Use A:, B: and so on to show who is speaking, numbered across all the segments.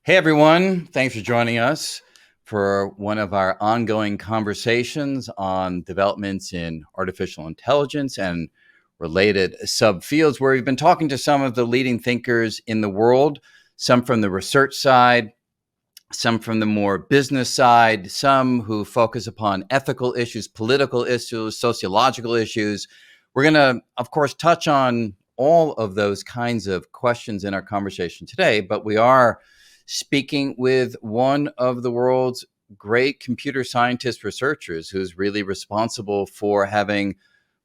A: Hey everyone, thanks for joining us for one of our ongoing conversations on developments in artificial intelligence and related subfields, where we've been talking to some of the leading thinkers in the world, some from the research side, some from the more business side, some who focus upon ethical issues, political issues, sociological issues. We're going to, of course, touch on all of those kinds of questions in our conversation today, but we are speaking with one of the world's great computer scientist researchers who's really responsible for having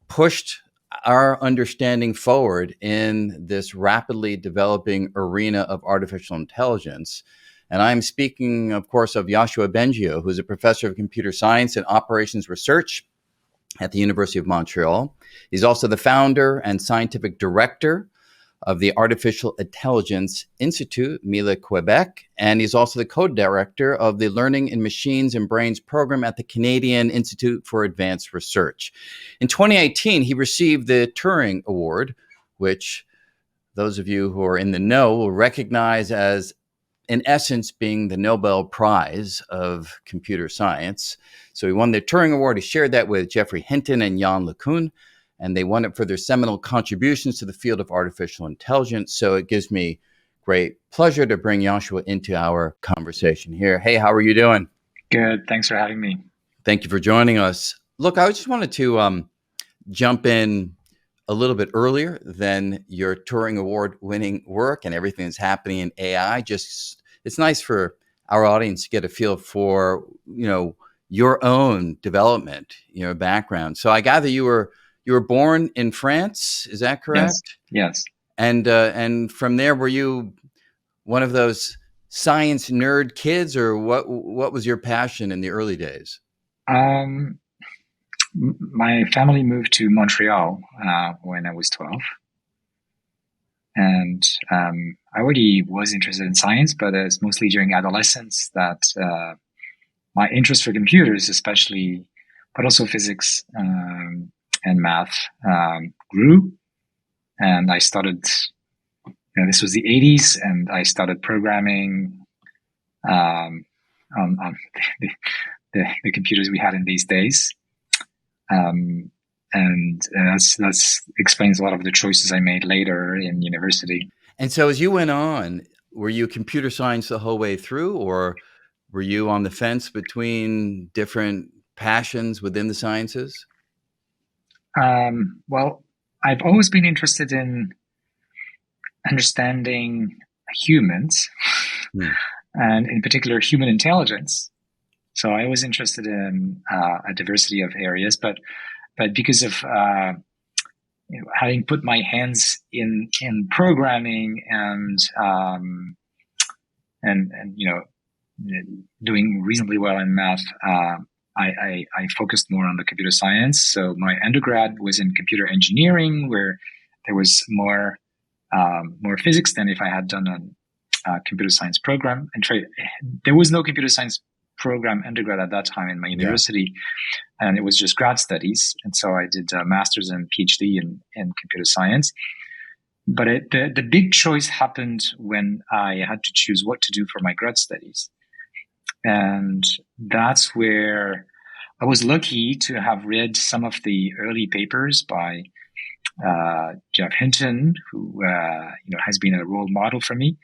A: pushed our understanding forward in this rapidly developing arena of artificial intelligence. And I'm speaking, of course, of Yoshua Bengio, who's a professor of computer science and operations research at the University of Montreal. He's also the founder and scientific director of the Artificial Intelligence Institute, Mille Quebec, and he's also the co-director of the Learning in Machines and Brains program at the Canadian Institute for Advanced Research. In 2018, he received the Turing Award, which those of you who are in the know will recognize as, in essence, being the Nobel Prize of computer science. So he won the Turing Award. He shared that with Geoffrey Hinton and Yann LeCun, and they won it for their seminal contributions to the field of artificial intelligence. So it gives me great pleasure to bring Yoshua into our conversation here. Hey, how are you doing?
B: Good. Thanks for having me.
A: Thank you for joining us. Look, I just wanted to jump in a little bit earlier than your Turing Award winning work and everything that's happening in AI. Just, it's nice for our audience to get a feel for, your own development, your background. So I gather you were born in France, is that correct?
B: Yes.
A: And from there, were you one of those science nerd kids, or what was your passion in the early days?
B: My family moved to Montreal when I was 12. And I already was interested in science, but it's mostly during adolescence that my interest for computers, especially, but also physics and math, grew. And I started, this was the 80s, and I started programming on the computers we had in these days. And that's explains a lot of the choices I made later in university.
A: And so as you went on, were you computer science the whole way through, or were you on the fence between different passions within the sciences?
B: Well, I've always been interested in understanding humans, and in particular human intelligence. So I was interested in a diversity of areas, but because of having put my hands in programming and doing reasonably well in math, I focused more on the computer science. So my undergrad was in computer engineering, where there was more physics than if I had done a computer science program. And there was no computer science program undergrad at that time in my university, and it was just grad studies. And so I did a master's and PhD in computer science. But the big choice happened when I had to choose what to do for my grad studies. And that's where I was lucky to have read some of the early papers by Jeff Hinton, who has been a role model for me,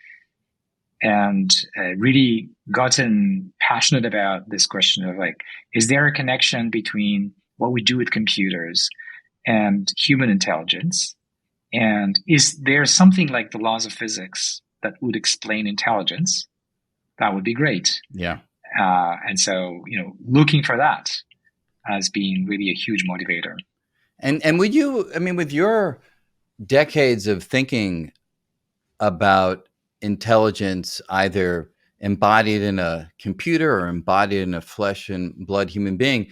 B: and really gotten passionate about this question of, like, is there a connection between what we do with computers and human intelligence? And is there something like the laws of physics that would explain intelligence? That would be great.
A: Yeah.
B: And so, looking for that has been really a huge motivator.
A: And would you, with your decades of thinking about intelligence, either embodied in a computer or embodied in a flesh and blood human being,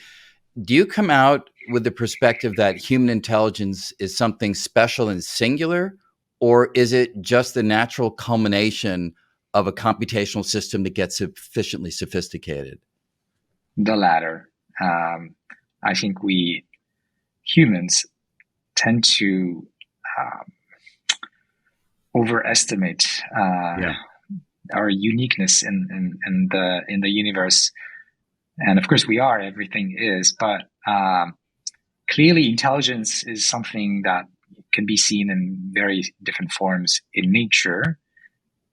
A: do you come out with the perspective that human intelligence is something special and singular, or is it just the natural culmination of a computational system that gets sufficiently sophisticated?
B: The latter. I think we humans tend to overestimate our uniqueness in the universe. And of course, we are, everything is, but clearly intelligence is something that can be seen in very different forms in nature.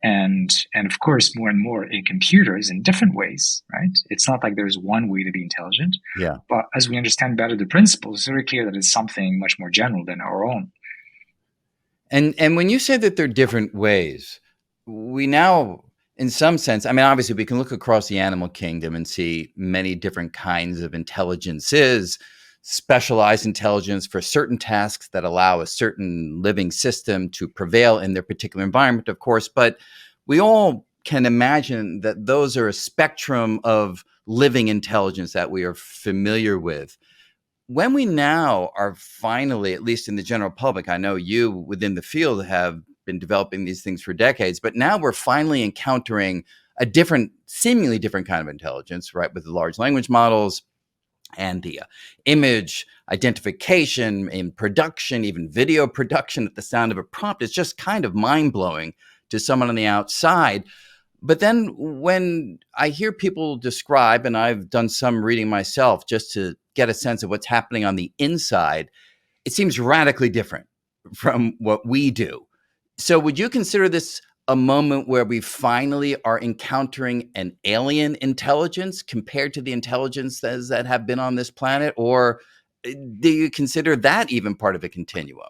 B: And of course, more and more in computers in different ways, right? It's not like there's one way to be intelligent.
A: Yeah.
B: But as we understand better the principles, it's very clear that it's something much more general than our own.
A: And when you say that they're different ways, we now, in some sense, I mean, obviously we can look across the animal kingdom and see many different kinds of intelligences, specialized intelligence for certain tasks that allow a certain living system to prevail in their particular environment, of course. But we all can imagine that those are a spectrum of living intelligence that we are familiar with. When we now are finally, at least in the general public, I know you within the field have been developing these things for decades, but now we're finally encountering a different, seemingly different kind of intelligence, right? With the large language models and the image identification in production, even video production at the sound of a prompt. It's just kind of mind blowing to someone on the outside. But then when I hear people describe, and I've done some reading myself just to get a sense of what's happening on the inside, it seems radically different from what we do. So would you consider this a moment where we finally are encountering an alien intelligence compared to the intelligences that have been on this planet? Or do you consider that even part of a continuum?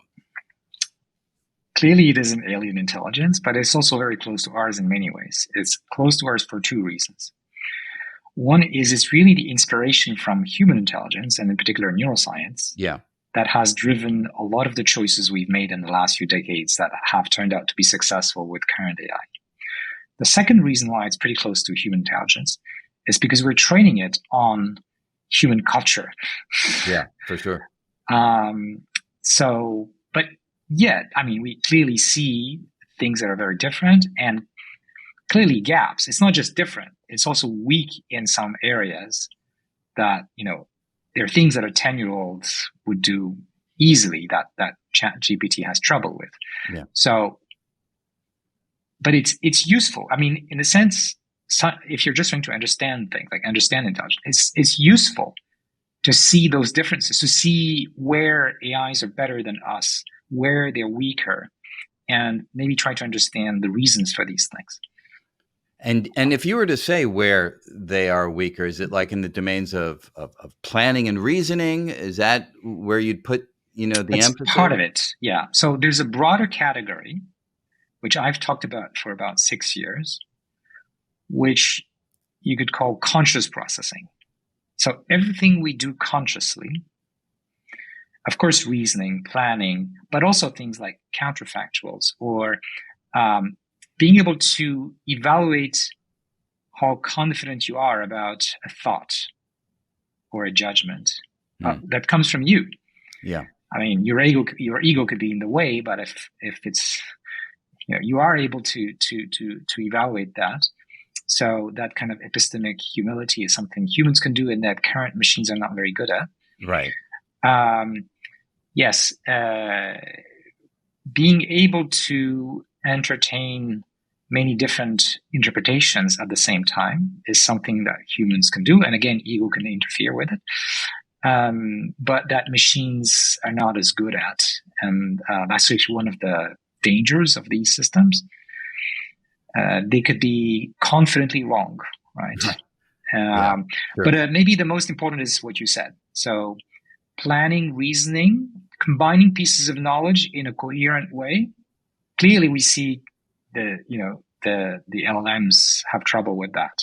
B: Clearly, it is an alien intelligence, but it's also very close to ours in many ways. It's close to ours for two reasons. One is it's really the inspiration from human intelligence, and in particular neuroscience, that has driven a lot of the choices we've made in the last few decades that have turned out to be successful with current AI. The second reason why it's pretty close to human intelligence is because we're training it on human culture.
A: Yeah, for sure.
B: But yet, I mean, we clearly see things that are very different and clearly gaps. It's not just different, it's also weak in some areas that, there are things that a 10-year-olds would do easily that ChatGPT has trouble with.
A: Yeah.
B: So, but it's useful. I mean, in a sense, if you're just trying to understand things, like understand intelligence, it's useful to see those differences, to see where AIs are better than us, where they're weaker, and maybe try to understand the reasons for these things.
A: And if you were to say where they are weaker, is it like in the domains of planning and reasoning? Is that where you'd put, the emphasis?
B: Part of it, yeah. So there's a broader category, which I've talked about for about 6 years, which you could call conscious processing. So everything we do consciously, of course, reasoning, planning, but also things like counterfactuals or being able to evaluate how confident you are about a thought or a judgment that comes from you.
A: Yeah.
B: I mean, your ego could be in the way, but if it's, you are able to evaluate that. So that kind of epistemic humility is something humans can do and that current machines are not very good at.
A: Right.
B: Yes. Being able to entertain many different interpretations at the same time is something that humans can do. And again, ego can interfere with it. But that machines are not as good at. And that's actually one of the dangers of these systems. They could be confidently wrong, right? Sure. But maybe the most important is what you said. So planning, reasoning, combining pieces of knowledge in a coherent way. Clearly, we see the LLMs have trouble with that.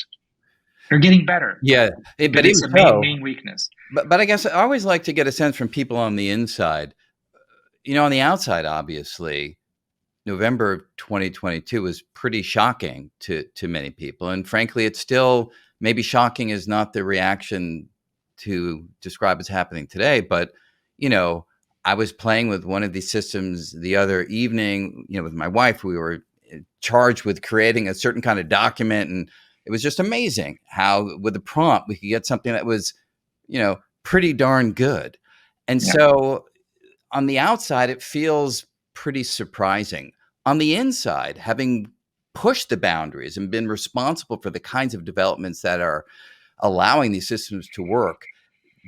B: They're getting better.
A: Yeah,
B: but it's a main weakness.
A: But I guess I always like to get a sense from people on the inside. On the outside, obviously, November 2022 was pretty shocking to many people. And frankly, it's still maybe shocking is not the reaction to describe what's happening today. But, I was playing with one of these systems the other evening, with my wife. We were charged with creating a certain kind of document. And it was just amazing how with a prompt, we could get something that was, pretty darn good. And so on the outside, it feels pretty surprising. On the inside, having pushed the boundaries and been responsible for the kinds of developments that are allowing these systems to work.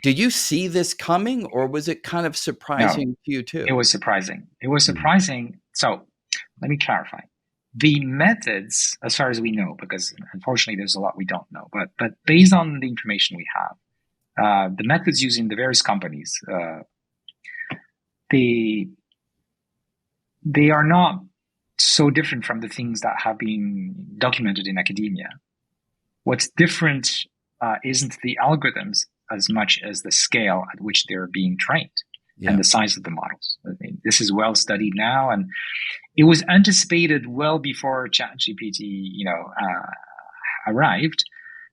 A: Did you see this coming, or was it kind of
B: No,
A: surprising to you too?
B: it was surprising. It was
A: Mm.
B: surprising. So let me clarify. The methods, as far as we know, because unfortunately there's a lot we don't know, but based on the information we have, the methods used in the various companies, they are not so different from the things that have been documented in academia. What's different isn't the algorithms as much as the scale at which they're being trained and the size of the models. I mean, this is well studied now, and it was anticipated well before ChatGPT, arrived,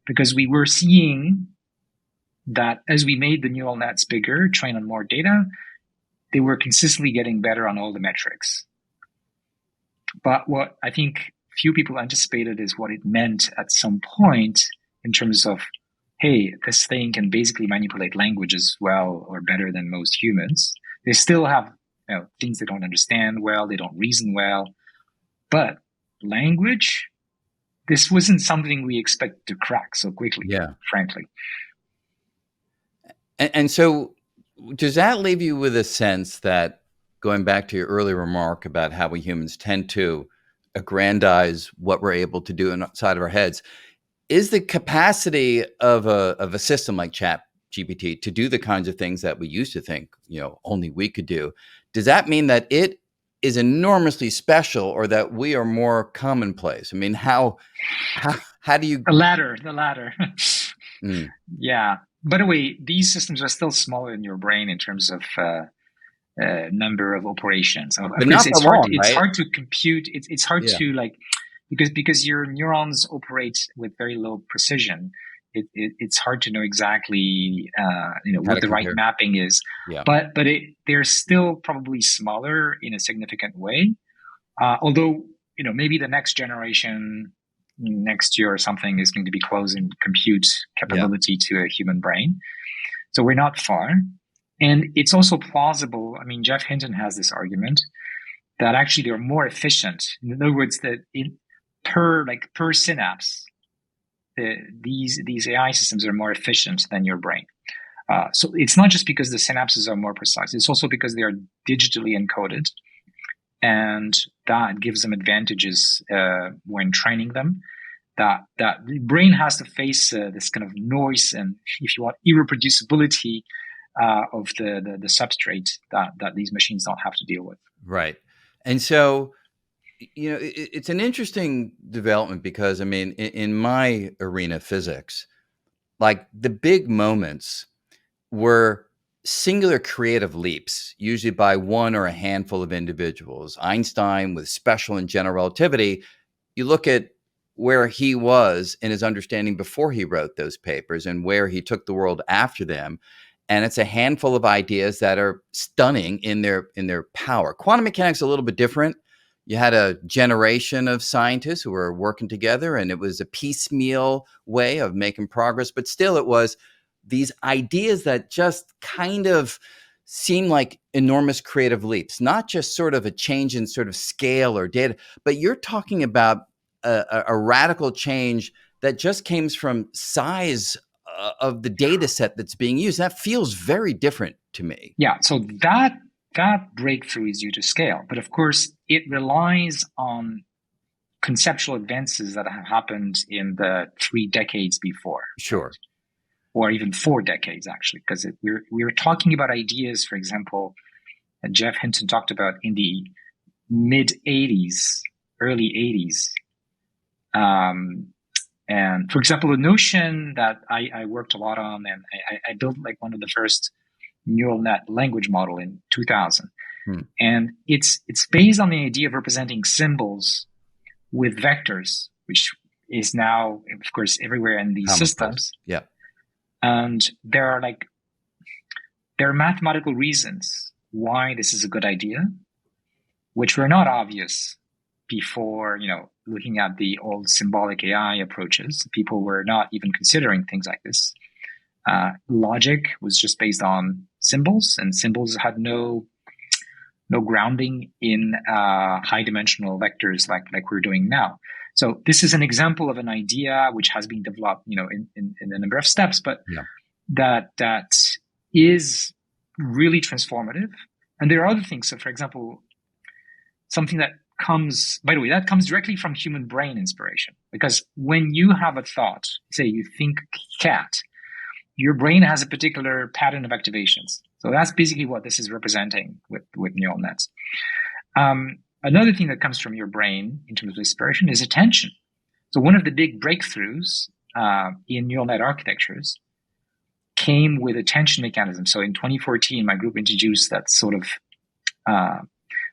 B: because we were seeing that as we made the neural nets bigger, train on more data, they were consistently getting better on all the metrics. But what I think few people anticipated is what it meant at some point in terms of, hey, this thing can basically manipulate language as well or better than most humans. They still have things they don't understand well, they don't reason well. But language, this wasn't something we expected to crack so quickly, frankly.
A: And so does that leave you with a sense that, going back to your earlier remark about how we humans tend to aggrandize what we're able to do inside of our heads, is the capacity of a system like ChatGPT to do the kinds of things that we used to think, only we could do, does that mean that it is enormously special, or that we are more commonplace? I mean, how do you...
B: The latter.
A: Mm.
B: Yeah. By the way, these systems are still smaller in your brain in terms of number of operations. Of
A: But
B: course,
A: not for long,
B: it's
A: right?
B: hard to compute. It's hard to because your neurons operate with very low precision. It's hard to know exactly what the right mapping is.
A: Yeah.
B: But they're still probably smaller in a significant way. Although maybe the next generation, next year or something, is going to be close in compute capability to a human brain. So we're not far. And it's also plausible. I mean, Jeff Hinton has this argument that actually they're more efficient. In other words, that per synapse, these AI systems are more efficient than your brain. So it's not just because the synapses are more precise. It's also because they are digitally encoded, and that gives them advantages when training them. That the brain has to face this kind of noise and, if you want, irreproducibility of the substrate that these machines don't have to deal with.
A: Right. And so, it's an interesting development, because, I mean, in my arena, physics, like, the big moments were singular creative leaps, usually by one or a handful of individuals. Einstein, with special and general relativity, you look at where he was in his understanding before he wrote those papers and where he took the world after them. And it's a handful of ideas that are stunning in their power. Quantum mechanics is a little bit different. You had a generation of scientists who were working together, and it was a piecemeal way of making progress. But still, it was these ideas that just kind of seem like enormous creative leaps, not just sort of a change in sort of scale or data, but you're talking about a radical change that just came from size of the data set that's being used. That feels very different to me.
B: Yeah, so that breakthrough is due to scale, but of course it relies on conceptual advances that have happened in the 3 decades before.
A: Sure.
B: Or even 4 decades, actually, because we're talking about ideas, for example, that Jeff Hinton talked about in the mid 80s, early 80s. And for example, the notion that I worked a lot on, and I built like one of the first neural net language model in 2000. And it's based on the idea of representing symbols with vectors, which is now, of course, everywhere in these systems.
A: Yeah.
B: And there are mathematical reasons why this is a good idea, which were not obvious before, looking at the old symbolic AI approaches. People were not even considering things like this. Logic was just based on symbols, and symbols had no grounding in high dimensional vectors like we're doing now. So this is an example of an idea which has been developed, in a number of steps, but
A: Yeah.
B: that is really transformative. And there are other things. So, for example, something that comes directly from human brain inspiration. Because when you have a thought, say you think cat, your brain has a particular pattern of activations. So that's basically what this is representing with neural nets. Another thing that comes from your brain in terms of inspiration is attention. So one of the big breakthroughs in neural net architectures came with attention mechanisms. So in 2014, my group introduced that sort of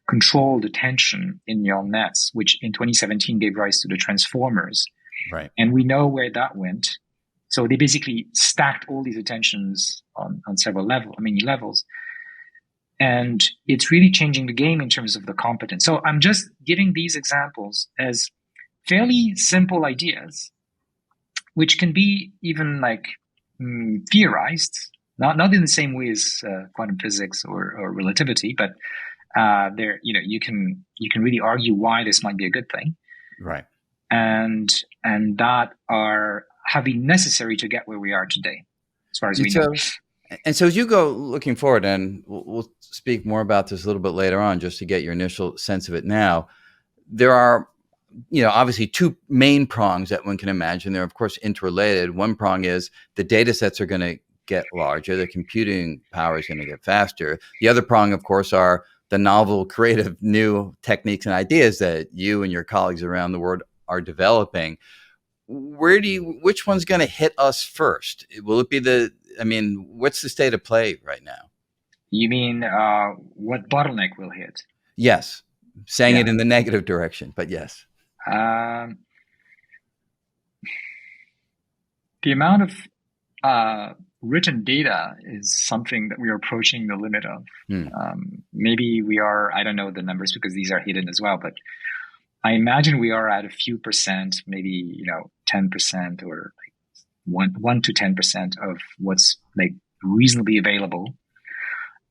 B: controlled attention in neural nets, which in 2017 gave rise to the transformers.
A: Right.
B: And we know where that went. So they basically stacked all these attentions on many levels. And it's really changing the game in terms of the competence. So I'm just giving these examples as fairly simple ideas, which can be even theorized, not in the same way as quantum physics or relativity, but there, you can really argue why this might be a good thing,
A: right?
B: And that have been necessary to get where we are today, as far as we know.
A: And so as you go looking forward, and we'll speak more about this a little bit later on, just to get your initial sense of it now, there are, obviously two main prongs that one can imagine. They're, of course, interrelated. One prong is the data sets are going to get larger. The computing power is going to get faster. The other prong, of course, are the novel, creative, new techniques and ideas that you and your colleagues around the world are developing. Which one's going to hit us first? Will it be what's the state of play right now?
B: You mean what bottleneck will hit?
A: Yes. Saying it in the negative direction, but yes.
B: The amount of written data is something that we are approaching the limit of. Maybe we are, I don't know the numbers because these are hidden as well, but I imagine we are at a few percent, maybe 10% or 1 to 10% of what's reasonably available.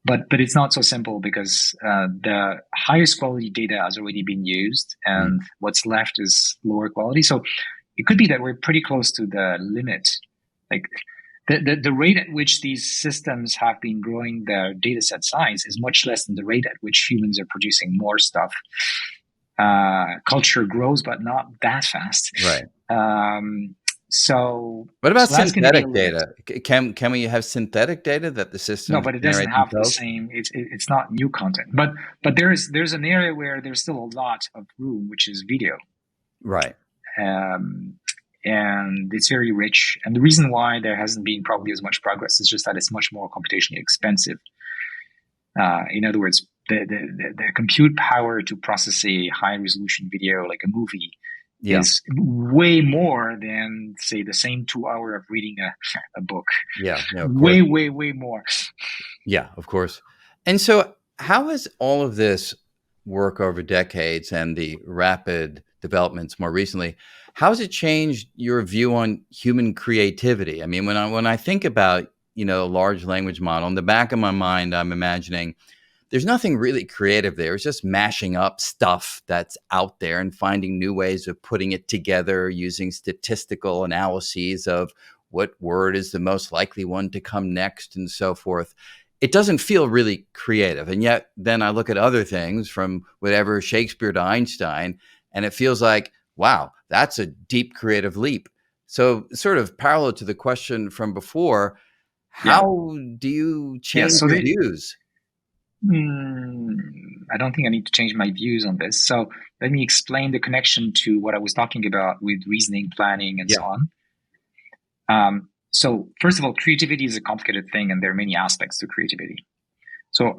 B: But it's not so simple because the highest quality data has already been used, and what's left is lower quality. So it could be that we're pretty close to the limit. The rate at which these systems have been growing their data set size is much less than the rate at which humans are producing more stuff. Culture grows, but not that fast.
A: Right.
B: So
A: what about synthetic data? Can we have synthetic data that the system?
B: No, but it doesn't have the same. It's not new content. But there's an area where there's still a lot of room, which is video.
A: Right.
B: And it's very rich. And the reason why there hasn't been probably as much progress is just that it's much more computationally expensive. In other words, the compute power to process a high resolution video like a movie is way more than, say, the same 2 hour of reading a book.
A: Yeah,
B: way more.
A: Yeah, of course. And so how has all of this work over decades and the rapid developments more recently, how has it changed your view on human creativity? I mean, when I think about, a large language model, in the back of my mind, I'm imagining there's nothing really creative there. It's just mashing up stuff that's out there and finding new ways of putting it together using statistical analyses of what word is the most likely one to come next and so forth. It doesn't feel really creative. And yet then I look at other things from whatever Shakespeare to Einstein, and it feels like, wow, that's a deep creative leap. So sort of parallel to the question from before, how do you change your views?
B: I don't think I need to change my views on this. So let me explain the connection to what I was talking about with reasoning, planning, and so on. So first of all, creativity is a complicated thing, and there are many aspects to creativity. So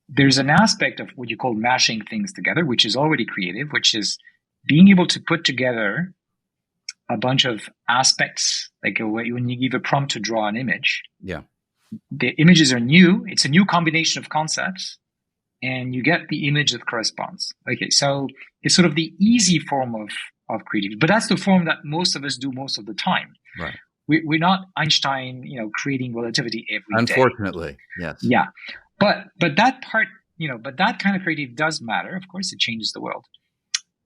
B: there's an aspect of what you call mashing things together, which is already creative, which is being able to put together a bunch of aspects, like when you give a prompt to draw an image.
A: Yeah.
B: The images are new. It's a new combination of concepts, and you get the image that corresponds. Okay, so it's sort of the easy form of creativity, but that's the form that most of us do most of the time.
A: Right.
B: We're not Einstein, creating relativity every day.
A: Unfortunately, yes.
B: Yeah, but that part, but that kind of creativity does matter. Of course, it changes the world.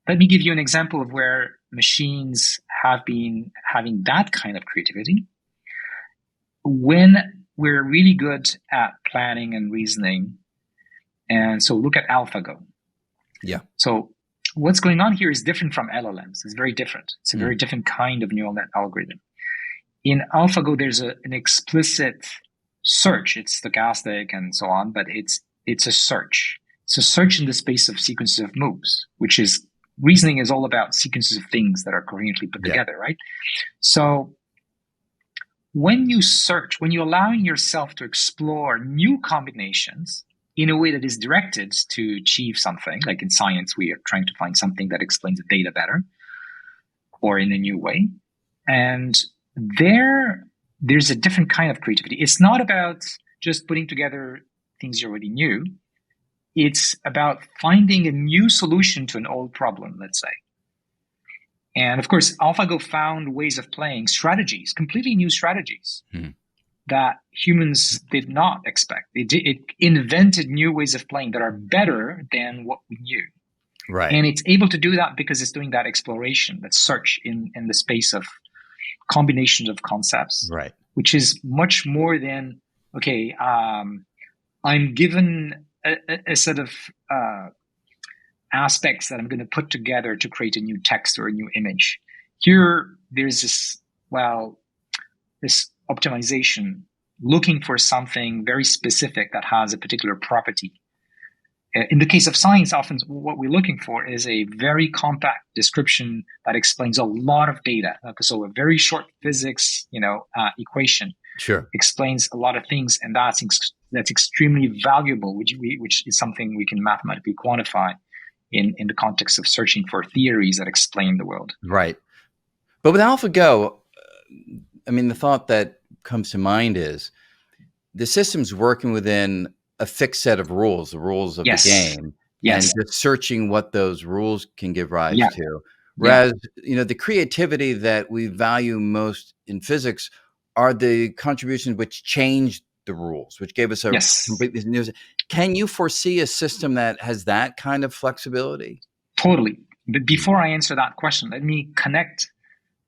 B: let me give you an example of where machines have been having that kind of creativity. When we're really good at planning and reasoning, and so look at AlphaGo.
A: Yeah.
B: So what's going on here is different from LLMs. It's very different. It's a very different kind of neural net algorithm. In AlphaGo, there's an explicit search. It's stochastic and so on, but it's a search. It's a search in the space of sequences of moves, which is reasoning is all about sequences of things that are coherently put together, right? So when you search, when you're allowing yourself to explore new combinations in a way that is directed to achieve something, like in science, we are trying to find something that explains the data better or in a new way. And there's a different kind of creativity. It's not about just putting together things you already knew. It's about finding a new solution to an old problem, let's say. And of course, AlphaGo found ways of playing strategies, completely new strategies that humans did not expect. It invented new ways of playing that are better than what we knew.
A: Right.
B: And it's able to do that because it's doing that exploration, that search in the space of combinations of concepts,
A: right,
B: which is much more than, okay, I'm given a set of aspects that I'm going to put together to create a new text or a new image. Here, there's this optimization, looking for something very specific that has a particular property. In the case of science, often what we're looking for is a very compact description that explains a lot of data. So a very short physics, equation explains a lot of things, and that's extremely valuable, which is something we can mathematically quantify in the context of searching for theories that explain the world.
A: Right. But with AlphaGo, I mean, the thought that comes to mind is the system's working within a fixed set of rules, the rules of the game, and just searching what those rules can give rise to. Whereas, the creativity that we value most in physics are the contributions which changed the rules, which gave us a completely new. Can you foresee a system that has that kind of flexibility?
B: Totally. But before I answer that question, let me connect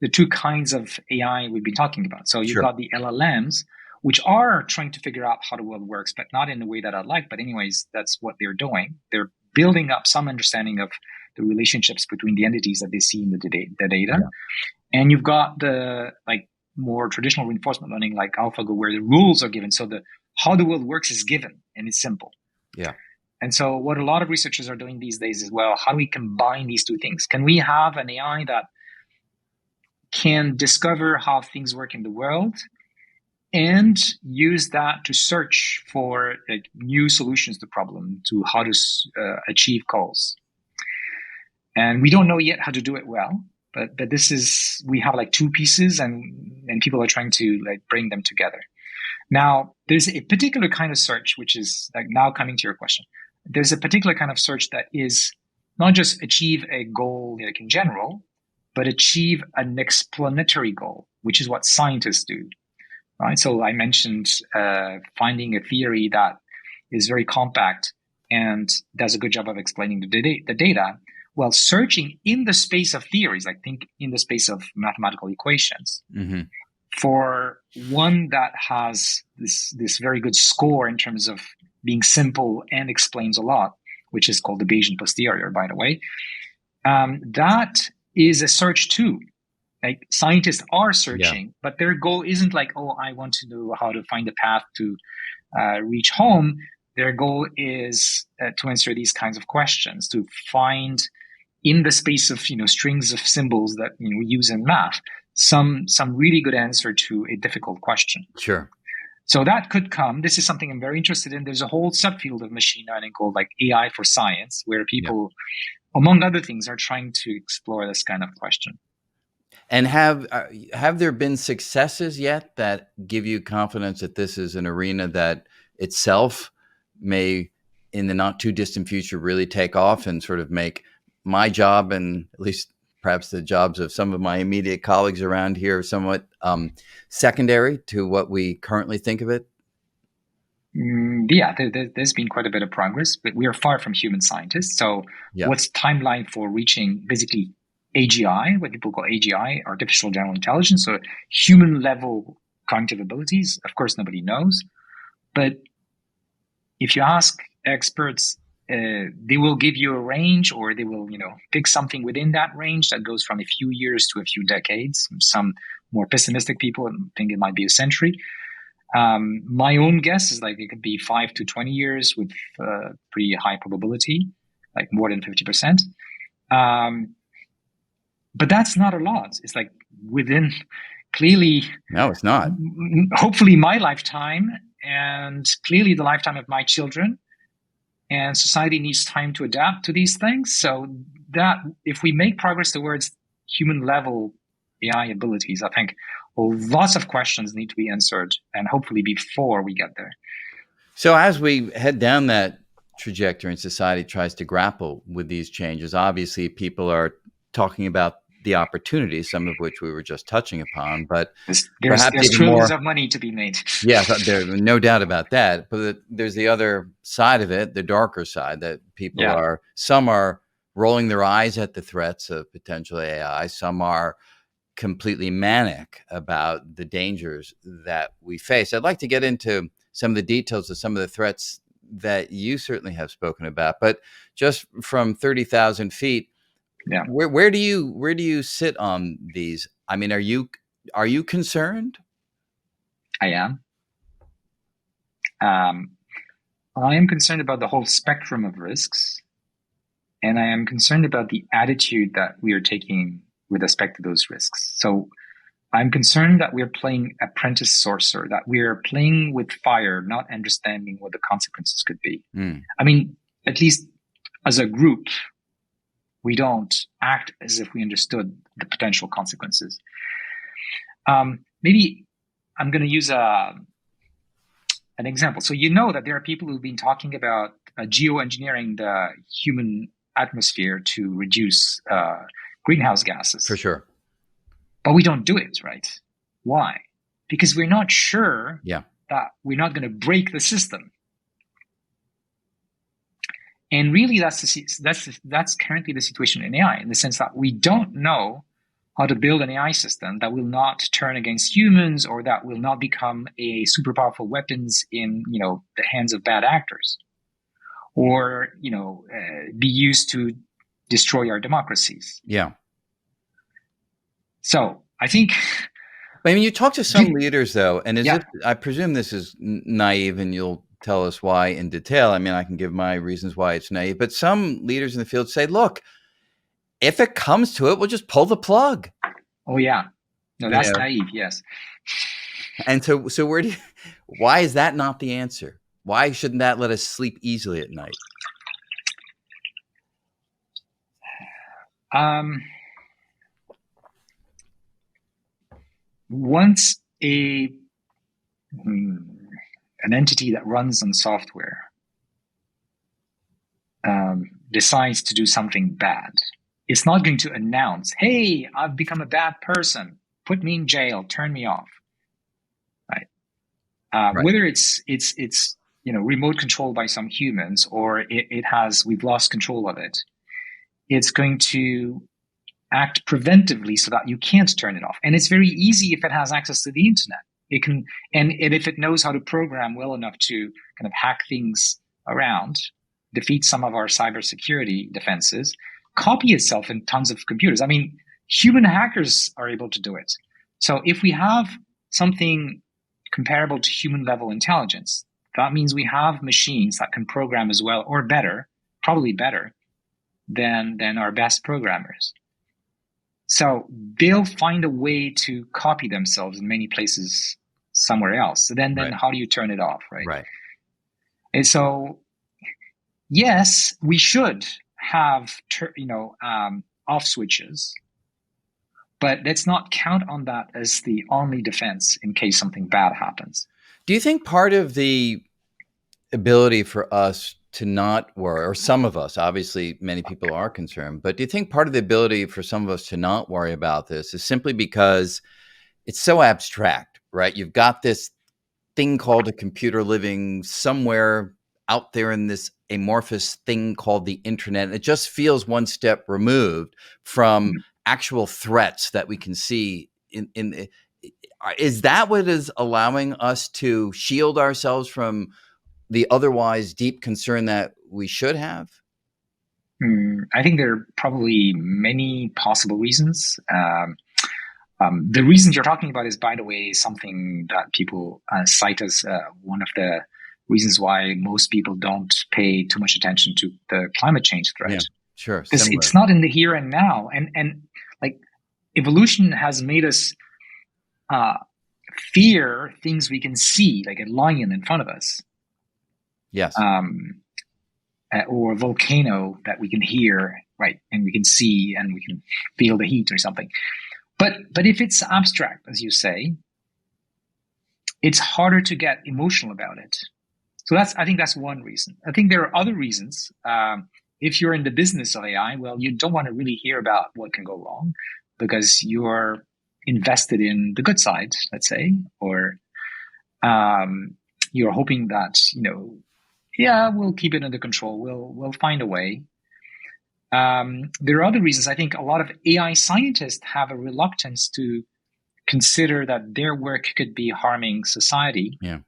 B: the two kinds of AI we've been talking about. So you've got the LLMs, which are trying to figure out how the world works, but not in the way that I'd like. But anyways, that's what they're doing. They're building up some understanding of the relationships between the entities that they see in the data. Yeah. And you've got the more traditional reinforcement learning like AlphaGo, where the rules are given. So how the world works is given and it's simple.
A: Yeah.
B: And so what a lot of researchers are doing these days is, well, how do we combine these two things? Can we have an AI that can discover how things work in the world and use that to search for new solutions to the problem, to how to achieve goals? And we don't know yet how to do it well, but we have two pieces and people are trying to bring them together. Now, there's a particular kind of search, which is now coming to your question. There's a particular kind of search that is not just achieve a goal in general, but achieve an explanatory goal, which is what scientists do. Right? So I mentioned finding a theory that is very compact and does a good job of explaining the data. Well, searching in the space of theories, think in the space of mathematical equations, for one that has this very good score in terms of being simple and explains a lot, which is called the Bayesian posterior, by the way, that is a search too. Scientists are searching, but their goal isn't I want to know how to find a path to reach home. Their goal is to answer these kinds of questions, to find in the space of strings of symbols that we use in math some really good answer to a difficult question.
A: Sure.
B: So that could come. This is something I'm very interested in. There's a whole subfield of machine learning called AI for science, where people, among other things, are trying to explore this kind of question.
A: And have there been successes yet that give you confidence that this is an arena that itself may, in the not too distant future, really take off and sort of make my job, and at least perhaps the jobs of some of my immediate colleagues around here, somewhat secondary to what we currently think of it?
B: Yeah, there's been quite a bit of progress, but we are far from human scientists. So,
A: Yeah.
B: what's timeline for reaching basically AGI, what people call AGI, artificial general intelligence, so human level cognitive abilities? Of course, nobody knows. But if you ask experts, they will give you a range, or they will, pick something within that range that goes from a few years to a few decades. Some more pessimistic people think it might be a century. My own guess is like it could be 5 to 20 years with pretty high probability, like more than 50%. But that's not a lot. It's like within clearly,
A: No, it's not.
B: hopefully my lifetime, and clearly the lifetime of my children. And society needs time to adapt to these things. So that if we make progress towards human level AI abilities, I think lots of questions need to be answered, and hopefully before we get there.
A: So as we head down that trajectory and society tries to grapple with these changes, obviously people are talking about the opportunities, some of which we were just touching upon, but perhaps
B: There's
A: even
B: trillions
A: more.
B: of money to be made.
A: Yeah, there's no doubt about that. But there's the other side of it, the darker side, that some are rolling their eyes at the threats of potential AI. Some are completely manic about the dangers that we face. I'd like to get into some of the details of some of the threats that you certainly have spoken about, but just from 30,000 feet,
B: Yeah.
A: where do you sit on these? I mean, are you concerned?
B: I am. I am concerned about the whole spectrum of risks, and I am concerned about the attitude that we are taking with respect to those risks. So I'm concerned that we're playing apprentice sorcerer, that we're playing with fire, not understanding what the consequences could be. I mean, at least as a group, we don't act as if we understood the potential consequences. Maybe I'm going to use an example. So you know that there are people who've been talking about geoengineering the human atmosphere to reduce greenhouse gases.
A: For sure.
B: But we don't do it, right? Why? Because we're not sure that we're not going to break the system. And really, that's currently the situation in AI, in the sense that we don't know how to build an AI system that will not turn against humans, or that will not become a super powerful weapons in the hands of bad actors, or be used to destroy our democracies.
A: Yeah.
B: So I think.
A: I mean, you talk to some leaders, though, and I presume this is naive, and you'll tell us why in detail. I mean, I can give my reasons why it's naive, but some leaders in the field say, look, if it comes to it, we'll just pull the plug.
B: Oh, yeah. No, that's naive, yes.
A: And so why is that not the answer? Why shouldn't that let us sleep easily at night?
B: Once an entity that runs on software decides to do something bad, it's not going to announce, hey, I've become a bad person, put me in jail, turn me off. Right? Whether it's remote controlled by some humans, or we've lost control of it, it's going to act preventively so that you can't turn it off. And it's very easy if it has access to the internet. It can, and if it knows how to program well enough to kind of hack things around, defeat some of our cybersecurity defenses, copy itself in tons of computers. I mean, human hackers are able to do it. So if we have something comparable to human level intelligence, that means we have machines that can program as well, or better, probably better than our best programmers. So they'll find a way to copy themselves in many places somewhere else. So then how do you turn it off, right?
A: Right.
B: And so, yes, we should have off switches, but let's not count on that as the only defense in case something bad happens.
A: Do you think part of the ability for us to not worry, or some of us, obviously many people are concerned, but do you think part of the ability for some of us to not worry about this is simply because it's so abstract, right? You've got this thing called a computer living somewhere out there in this amorphous thing called the internet. It just feels one step removed from actual threats that we can see in is that what is allowing us to shield ourselves from the otherwise deep concern that we should have?
B: I think there are probably many possible reasons. The reasons you're talking about is, by the way, something that people cite as one of the reasons why most people don't pay too much attention to the climate change threat.
A: Yeah, sure.
B: Because it's not in the here and now. And like evolution has made us fear things we can see, like a lion in front of us.
A: Yes.
B: Or a volcano that we can hear, right? And we can see and we can feel the heat or something. But if it's abstract, as you say, it's harder to get emotional about it. So I think that's one reason. I think there are other reasons. If you're in the business of AI, well, you don't want to really hear about what can go wrong because you're invested in the good side, let's say, or you're hoping that, we'll keep it under control. We'll find a way. There are other reasons. I think a lot of AI scientists have a reluctance to consider that their work could be harming society.
A: Yeah.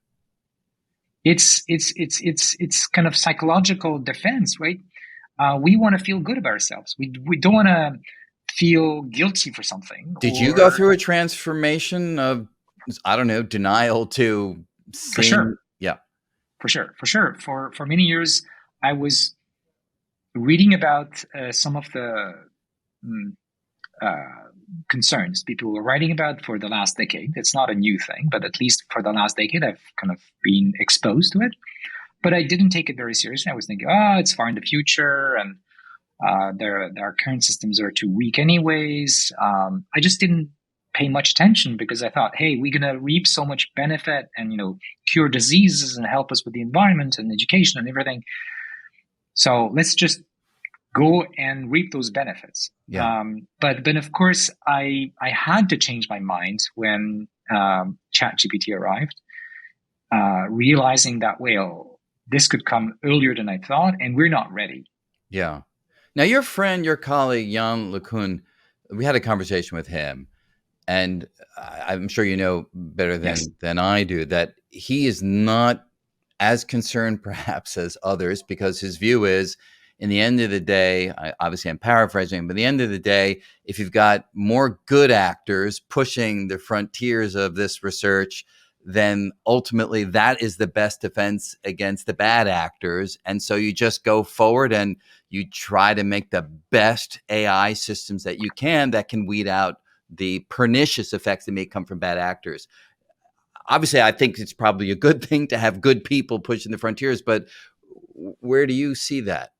B: It's kind of psychological defense, right? We want to feel good about ourselves. We don't want to feel guilty for something.
A: Did you go through a transformation of, I don't know, denial to seeing?
B: For sure.
A: Yeah.
B: For sure. For many years, I was reading about some of the concerns people were writing about for the last decade. It's not a new thing, but at least for the last decade, I've kind of been exposed to it. But I didn't take it very seriously. I was thinking, it's far in the future, and our current systems are too weak anyways. I just didn't pay much attention because I thought, hey, we're going to reap so much benefit and, cure diseases and help us with the environment and education and everything. So let's just go and reap those benefits.
A: Yeah.
B: But then, of course, I had to change my mind when ChatGPT arrived, realizing that, well, this could come earlier than I thought, and we're not ready.
A: Yeah. Now, your friend, your colleague, Jan LeCun, we had a conversation with him, and I'm sure you know better than I do that he is not as concerned perhaps as others, because his view is, in the end of the day, obviously I'm paraphrasing, but at the end of the day, if you've got more good actors pushing the frontiers of this research, then ultimately that is the best defense against the bad actors. And so you just go forward and you try to make the best AI systems that you can that can weed out the pernicious effects that may come from bad actors. Obviously, I think it's probably a good thing to have good people pushing the frontiers, but where do you see that?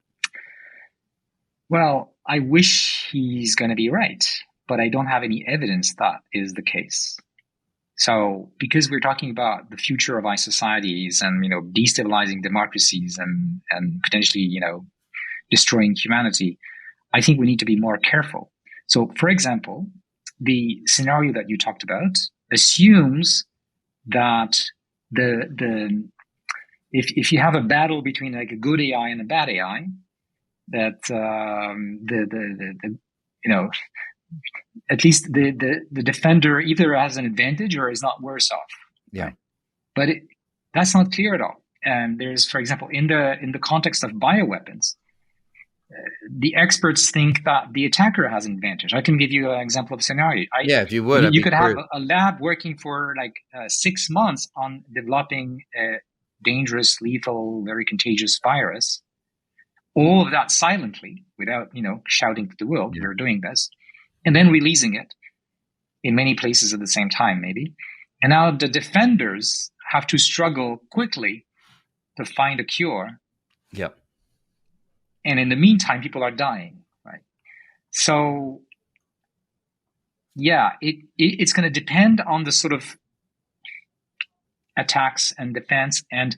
B: Well, I wish he's going to be right, but I don't have any evidence that is the case. So because we're talking about the future of our societies and, destabilizing democracies and potentially, destroying humanity, I think we need to be more careful. So, for example, the scenario that you talked about assumes that if you have a battle between like a good AI and a bad AI, that at least the defender either has an advantage or is not worse off.
A: Yeah,
B: right? But that's not clear at all. And there's, for example, in the context of bioweapons, the experts think that the attacker has an advantage. I can give you an example of a scenario.
A: If you would.
B: You could have a lab working for like 6 months on developing a dangerous, lethal, very contagious virus. All of that silently, without shouting to the world, we're doing this, and then releasing it in many places at the same time, maybe. And now the defenders have to struggle quickly to find a cure.
A: Yep.
B: And in the meantime, people are dying, right? So, yeah, it's going to depend on the sort of attacks and defense. And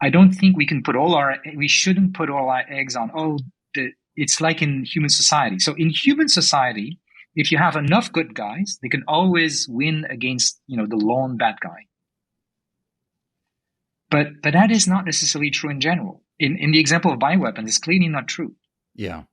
B: I don't think we shouldn't put all our eggs on, it's like in human society. So in human society, if you have enough good guys, they can always win against, the lone bad guy. But that is not necessarily true in general. In the example of bioweapons, it's clearly not true.
A: Yeah.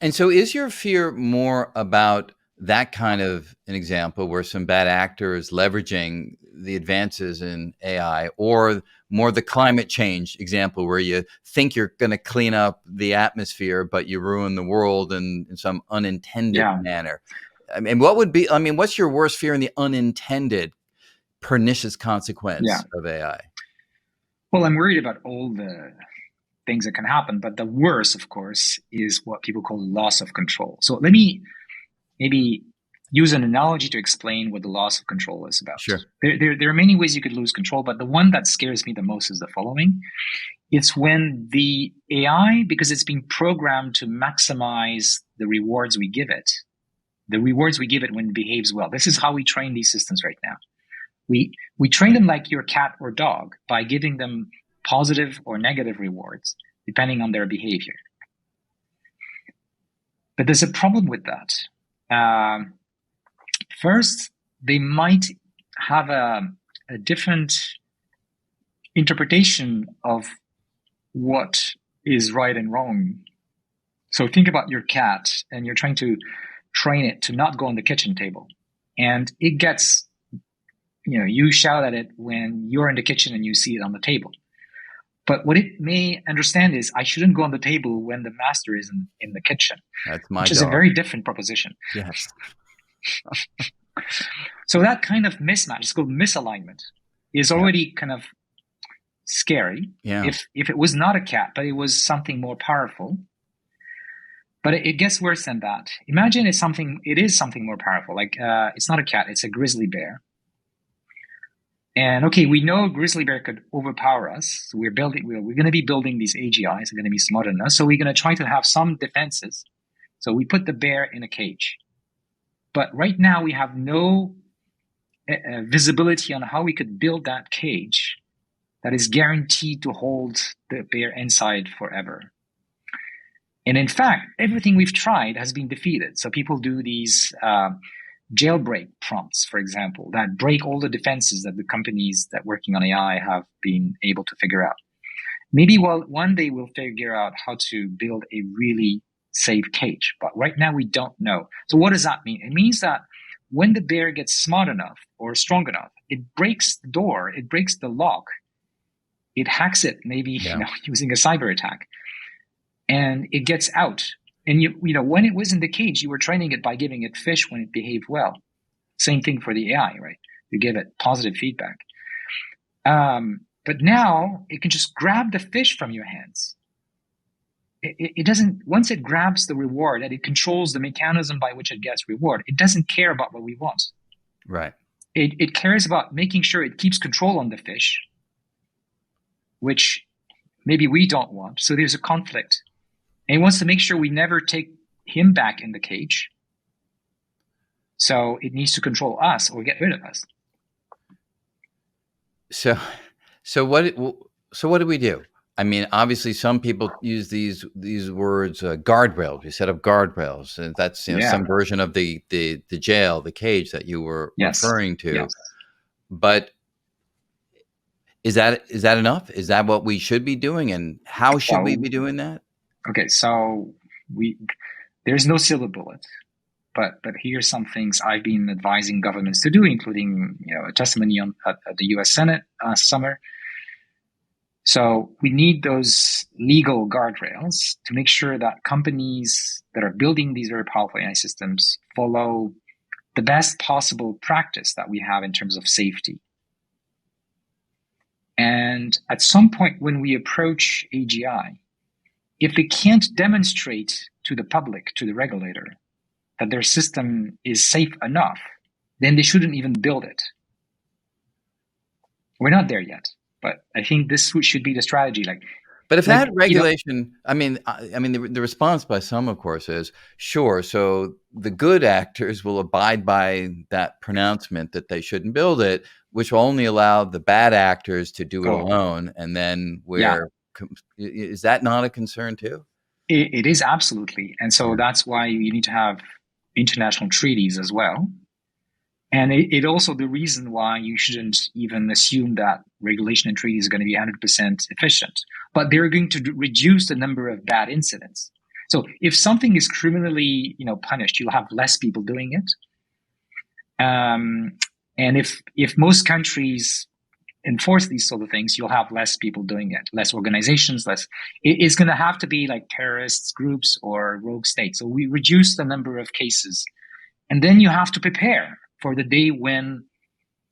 A: And so is your fear more about that kind of an example where some bad actor is leveraging the advances in AI, or more the climate change example where you think you're going to clean up the atmosphere, but you ruin the world in some unintended manner? I mean, what's your worst fear in the unintended pernicious consequence of AI?
B: Well, I'm worried about all the things that can happen, but the worst, of course, is what people call loss of control. So let me maybe use an analogy to explain what the loss of control is about.
A: Sure.
B: There are many ways you could lose control, but the one that scares me the most is the following. It's when the AI, because it's being programmed to maximize the rewards we give it, when it behaves well. This is how we train these systems right now. We train them like your cat or dog by giving them positive or negative rewards depending on their behavior. But there's a problem with that. First, they might have a different interpretation of what is right and wrong. So think about your cat, and you're trying to train it to not go on the kitchen table. And it gets, you shout at it when you're in the kitchen and you see it on the table. But what it may understand is, I shouldn't go on the table when the master is in the kitchen.
A: That's my
B: which is
A: dog.
B: a very different proposition.
A: Yes.
B: So that kind of mismatch, it's called misalignment, is already kind of scary.
A: Yeah.
B: If it was not a cat, but it was something more powerful. But it gets worse than that. Imagine it is something more powerful. Like it's not a cat, it's a grizzly bear. And okay, we know a grizzly bear could overpower us. So we're going to be building these AGIs. They're going to be smarter than us. So we're going to try to have some defenses. So we put the bear in a cage. But right now we have no visibility on how we could build that cage that is guaranteed to hold the bear inside forever. And in fact, everything we've tried has been defeated. So people do these jailbreak prompts, for example, that break all the defenses that the companies that working on AI have been able to figure out. Maybe one day we'll figure out how to build a really safe cage, but right now we don't know. So what does that mean? It means that when the bear gets smart enough or strong enough, it breaks the door, it breaks the lock, it hacks it, maybe using a cyber attack, and it gets out. And when it was in the cage, you were training it by giving it fish when it behaved well. Same thing for the AI, right? You give it positive feedback. But now it can just grab the fish from your hands. It doesn't, once it grabs the reward, that it controls the mechanism by which it gets reward, it doesn't care about what we want.
A: Right.
B: It cares about making sure it keeps control on the fish, which maybe we don't want. So there's a conflict. And it wants to make sure we never take him back in the cage. So it needs to control us or get rid of us.
A: So what do we do? I mean, obviously, some people use these words, guardrails. You set up guardrails, and that's some version of the jail, the cage that you were referring to.
B: Yes.
A: But is that enough? Is that what we should be doing, and how should we be doing that?
B: Okay, so there's no silver bullet, but here's some things I've been advising governments to do, including a testimony at the U.S. Senate last summer. So we need those legal guardrails to make sure that companies that are building these very powerful AI systems follow the best possible practice that we have in terms of safety. And at some point when we approach AGI, if they can't demonstrate to the public, to the regulator, that their system is safe enough, then they shouldn't even build it. We're not there yet. But I think this should be the strategy.
A: But if that regulation, I mean, the response by some, of course, is sure. So the good actors will abide by that pronouncement that they shouldn't build it, which will only allow the bad actors to do it alone. And then is that not a concern too?
B: It is absolutely. And so that's why you need to have international treaties as well. And it also the reason why you shouldn't even assume that regulation and treaty is going to be 100% efficient. But they're going to reduce the number of bad incidents. So if something is criminally, punished, you'll have less people doing it. And if most countries enforce these sort of things, you'll have less people doing it, less organizations, less. It's going to have to be like terrorist groups or rogue states. So we reduce the number of cases, and then you have to prepare for the day when,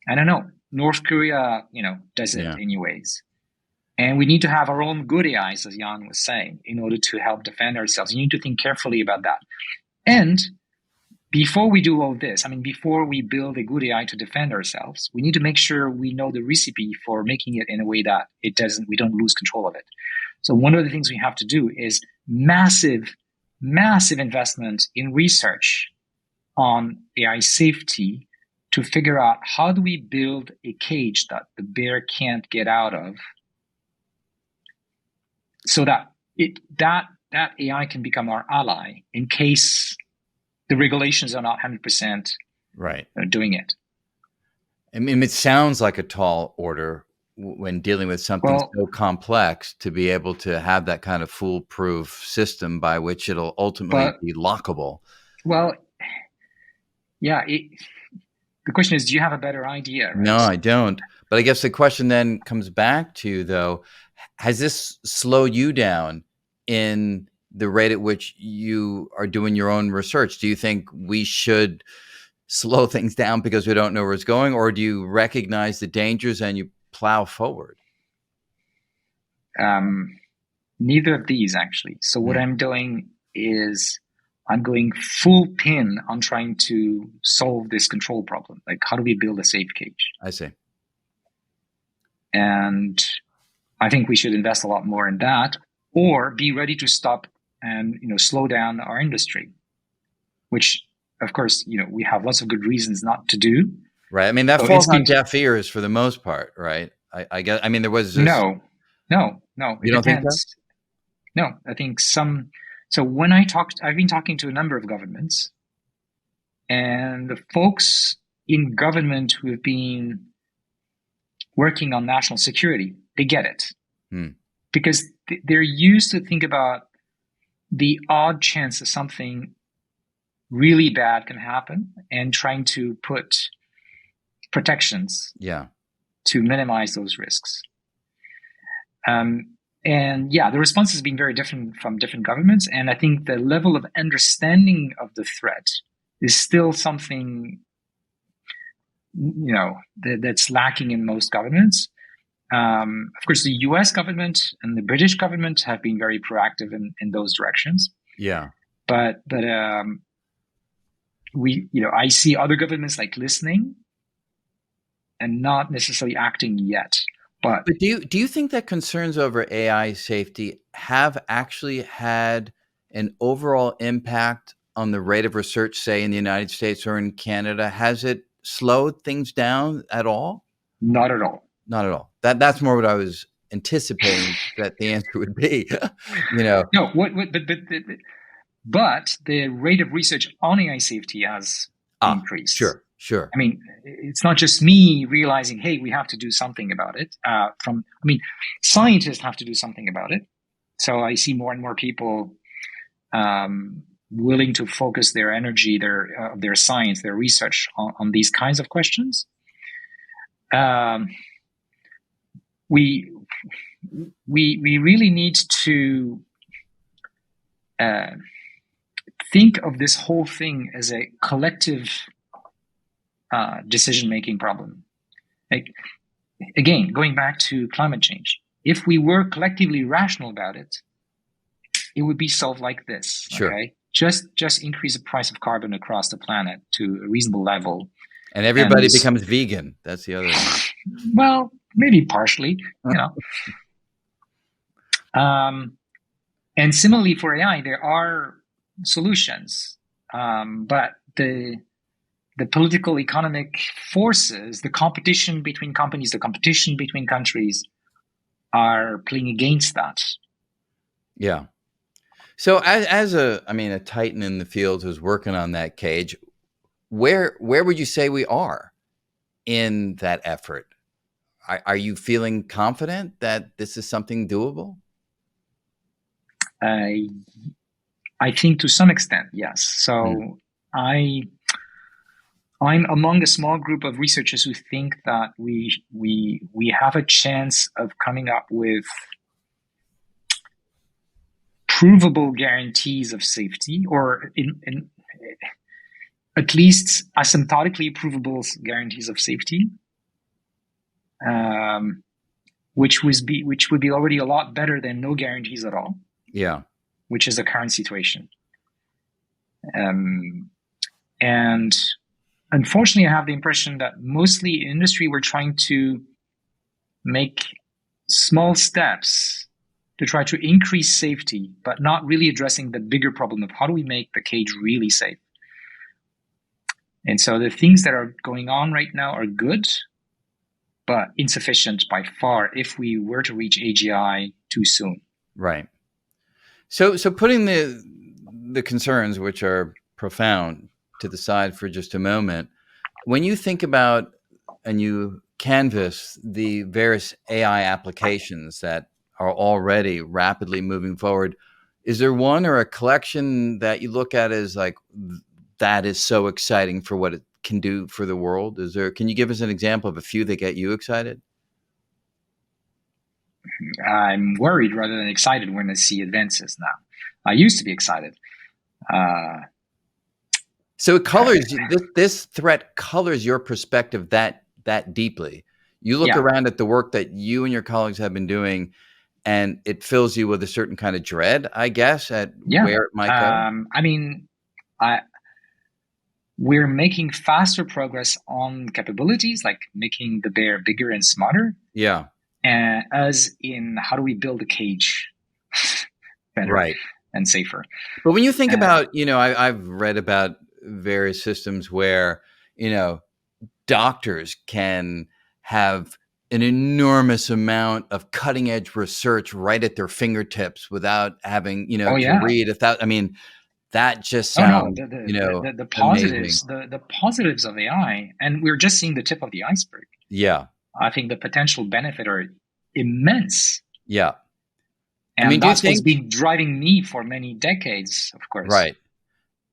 B: I don't know, North Korea, does it anyways. And we need to have our own good AIs, as Jan was saying, in order to help defend ourselves. You need to think carefully about that. And before we do all this, before we build a good AI to defend ourselves, we need to make sure we know the recipe for making it in a way that we don't lose control of it. So one of the things we have to do is massive, massive investment in research on AI safety to figure out how do we build a cage that the bear can't get out of, so that that AI can become our ally in case the regulations are not 100%
A: right
B: doing it.
A: It sounds like a tall order when dealing with something so complex, to be able to have that kind of foolproof system by which it'll ultimately be lockable.
B: Well, yeah. The question is, do you have a better idea? Right?
A: No, I don't. But I guess the question then comes back to, though, has this slowed you down in the rate at which you are doing your own research? Do you think we should slow things down because we don't know where it's going, or do you recognize the dangers and you plow forward?
B: Neither of these, actually. So what I'm doing is I'm going full pin on trying to solve this control problem. Like, how do we build a safe cage?
A: I see.
B: And I think we should invest a lot more in that, or be ready to stop and slow down our industry, which, of course, we have lots of good reasons not to do.
A: Right. That falls on deaf ears for the most part, right? I guess. There was this...
B: No.
A: You don't think so?
B: No, I think some. So when I've been talking to a number of governments, and the folks in government who have been working on national security, they get it. Because they're used to think about the odd chance that something really bad can happen and trying to put protections to minimize those risks. And the response has been very different from different governments. And I think the level of understanding of the threat is still something, that's lacking in most governments. Of course, the US government and the British government have been very proactive in those directions.
A: Yeah.
B: But I see other governments like listening and not necessarily acting yet. But
A: do you think that concerns over AI safety have actually had an overall impact on the rate of research, say in the United States or in Canada? Has it slowed things down at all?
B: Not at all.
A: Not at all. That's more what I was anticipating that the answer would be.
B: No, but the rate of research on AI safety has increased.
A: Sure.
B: It's not just me realizing, hey, we have to do something about it. Scientists have to do something about it. So I see more and more people willing to focus their energy, their science, their research on these kinds of questions. We really need to think of this whole thing as a collective decision-making problem. Like, again, going back to climate change, if we were collectively rational about it, it would be solved like this.
A: Sure.
B: Okay? Just increase the price of carbon across the planet to a reasonable level.
A: And everybody becomes vegan. That's the other one.
B: Well, maybe partially, And similarly for AI, there are solutions, but the political economic forces, the competition between companies, the competition between countries are playing against that.
A: Yeah. So as a titan in the field who's working on that cage, where would you say we are in that effort? Are you feeling confident that this is something doable?
B: I think to some extent, yes. So I'm among a small group of researchers who think that we have a chance of coming up with provable guarantees of safety, or in at least asymptotically provable guarantees of safety, which would be already a lot better than no guarantees at all.
A: Yeah,
B: which is the current situation. And unfortunately, I have the impression that mostly in industry, we're trying to make small steps to try to increase safety, but not really addressing the bigger problem of how do we make the cage really safe. And so the things that are going on right now are good, but insufficient by far if we were to reach AGI too soon.
A: right. So putting the concerns, which are profound, to the side for just a moment, when you think about and you canvass the various AI applications that are already rapidly moving forward, is there one or a collection that you look at as like, that is so exciting for what it can do for the world? Can you give us an example of a few that get you excited?
B: I'm worried rather than excited when I see advances now. I used to be excited.
A: So it colors this threat colors your perspective that deeply. You look around at the work that you and your colleagues have been doing, and it fills you with a certain kind of dread, I guess, at where it might go.
B: I mean, we're making faster progress on capabilities, like making the bear bigger and smarter.
A: Yeah.
B: As in, how do we build a cage better and safer?
A: But when you think about, I've read about various systems where, doctors can have an enormous amount of cutting edge research right at their fingertips without having, to read. That just sounds,
B: the positives, the positives of AI, and we're just seeing the tip of the iceberg.
A: Yeah.
B: I think the potential benefit are immense.
A: Yeah.
B: And that's what's been driving me for many decades, of course.
A: Right.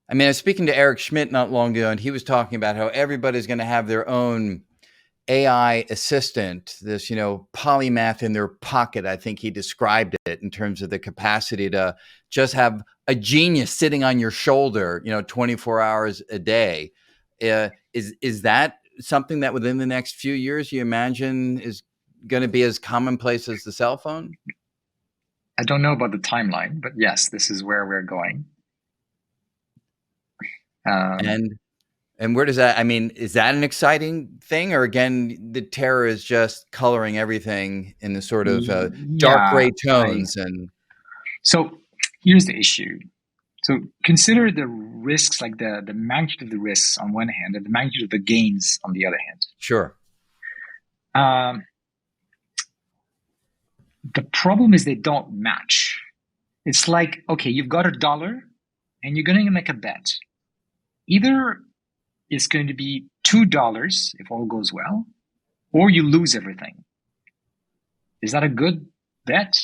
A: I was speaking to Eric Schmidt not long ago, and he was talking about how everybody's going to have their own AI assistant, this, polymath in their pocket. I think he described it in terms of the capacity to just have a genius sitting on your shoulder, 24 hours a day. Is that something that within the next few years you imagine is going to be as commonplace as the cell phone?
B: I don't know about the timeline, but yes, this is where we're going.
A: And where does that, is that an exciting thing? Or again, the terror is just coloring everything in the sort of dark gray tones?
B: So here's the issue. So consider the risks, like the magnitude of the risks on one hand and the magnitude of the gains on the other hand.
A: Sure.
B: The problem is they don't match. It's like, okay, you've got $1 and you're going to make a bet. Either it's going to be $2 if all goes well, or you lose everything. Is that a good bet?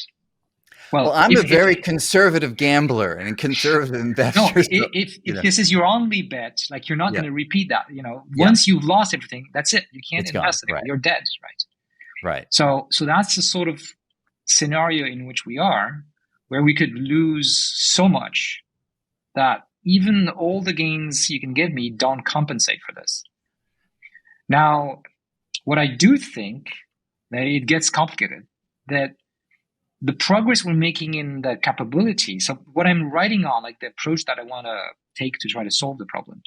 A: Well, I'm a very conservative gambler and a conservative investor.
B: No, if this is your only bet, like you're not going to repeat that. Once you've lost everything, that's it. You can't invest it. Right. You're dead, right?
A: Right.
B: So that's the sort of scenario in which we are, where we could lose so much that even all the gains you can give me don't compensate for this. Now, what I do think that it gets complicated, that the progress we're making in the capability, so what I'm writing on, like the approach that I want to take to try to solve the problem,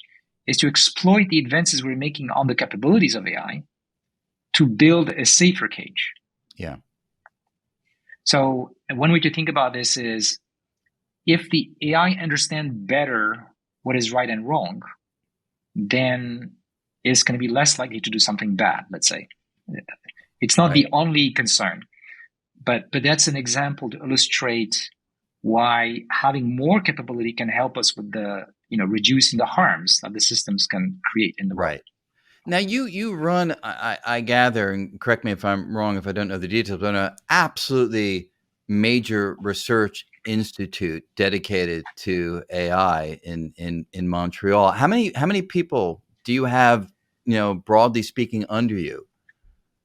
B: is to exploit the advances we're making on the capabilities of AI to build a safer cage.
A: Yeah.
B: So one way to think about this is, if the AI understands better what is right and wrong, then it's going to be less likely to do something bad, let's say. It's not the only concern, but that's an example to illustrate why having more capability can help us with the reducing the harms that the systems can create in the world.
A: Right. Now you run, I gather, and correct me if I'm wrong if I don't know the details, but an absolutely major research institute dedicated to AI in Montreal. How many people do you have, broadly speaking, under you?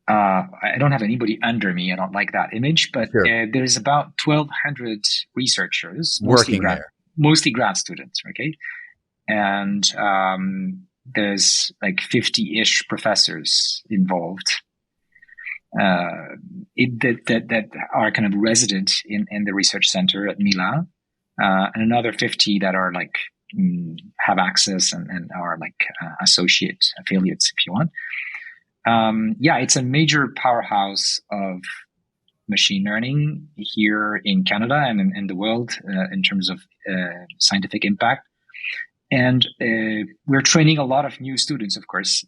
B: I don't have anybody under me. I don't like that image, but
A: Sure.
B: there's about 1,200 researchers,
A: Working there.
B: mostly grad students. Okay, and there's like 50-ish professors involved that are kind of resident in the research center at Mila, and another 50 that are like have access and are like associate affiliates, if you want. It's a major powerhouse of machine learning here in Canada and in the world in terms of scientific impact. And we're training a lot of new students, of course,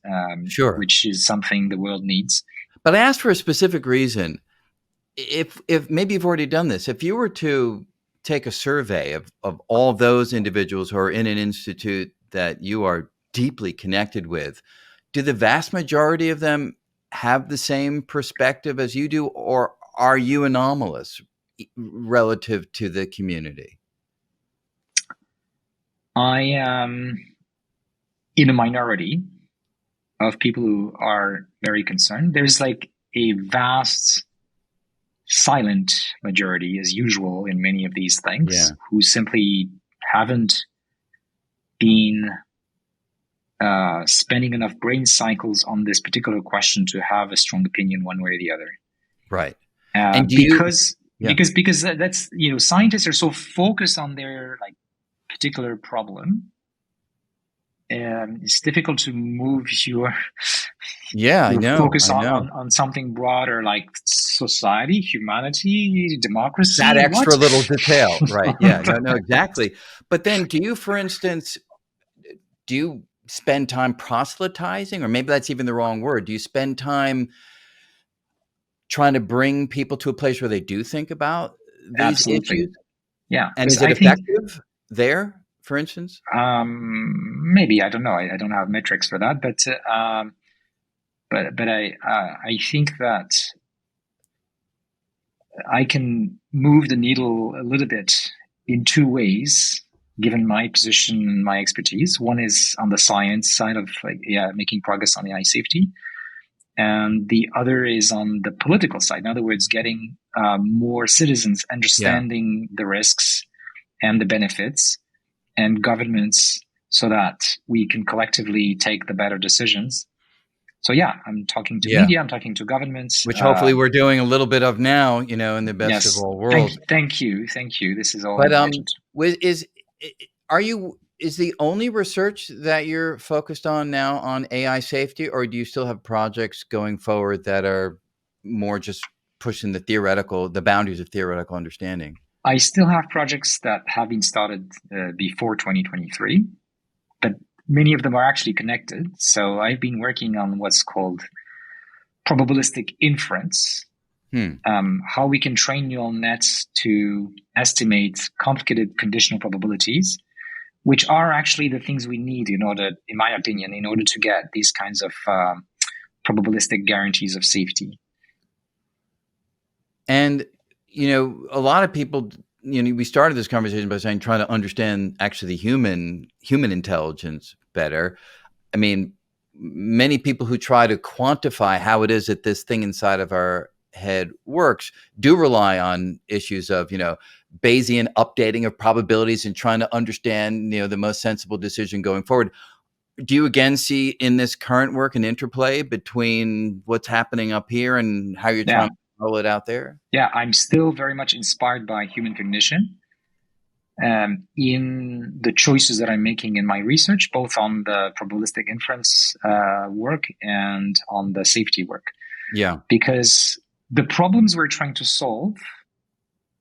A: Sure.
B: which is something the world needs.
A: But I asked for a specific reason. If maybe you've already done this, if you were to take a survey of all those individuals who are in an institute that you are deeply connected with, do the vast majority of them have the same perspective as you do, or are you anomalous relative to the community?
B: I am in a minority of people who are very concerned. There's like a vast silent majority, as usual in many of these things, who simply haven't been spending enough brain cycles on this particular question to have a strong opinion one way or the other.
A: Right.
B: And because that's, scientists are so focused on their like particular problem, and it's difficult to move your focus on something broader like society, humanity, democracy.
A: That extra little detail, right? Yeah, no, exactly. But then, do you, for instance, spend time proselytizing, or maybe that's even the wrong word? Do you spend time trying to bring people to a place where they do think about these issues?
B: Yeah.
A: And is it effective there, for instance?
B: Maybe, I don't know. I don't have metrics for that, but I think that I can move the needle a little bit in two ways, given my position and my expertise. One is on the science side of making progress on AI safety. And the other is on the political side. In other words, getting more citizens understanding the risks and the benefits, and governments, so that we can collectively take the better decisions. So I'm talking to media, I'm talking to governments.
A: Which hopefully we're doing a little bit of now, in the best of all worlds.
B: Thank you. This is all important.
A: Is the only research that you're focused on now on AI safety, or do you still have projects going forward that are more just pushing the boundaries of theoretical understanding?
B: I still have projects that have been started before 2023, but many of them are actually connected. So I've been working on what's called probabilistic inference, how we can train neural nets to estimate complicated conditional probabilities, which are actually the things we need in order to get these kinds of probabilistic guarantees of safety.
A: And a lot of people, we started this conversation by saying trying to understand actually the human intelligence better. I mean, many people who try to quantify how it is that this thing inside of our head works do rely on issues of, Bayesian updating of probabilities and trying to understand, the most sensible decision going forward. Do you again see in this current work an interplay between what's happening up here and how you're trying to roll it out there?
B: Yeah, I'm still very much inspired by human cognition in the choices that I'm making in my research, both on the probabilistic inference work and on the safety work.
A: Yeah.
B: Because the problems we're trying to solve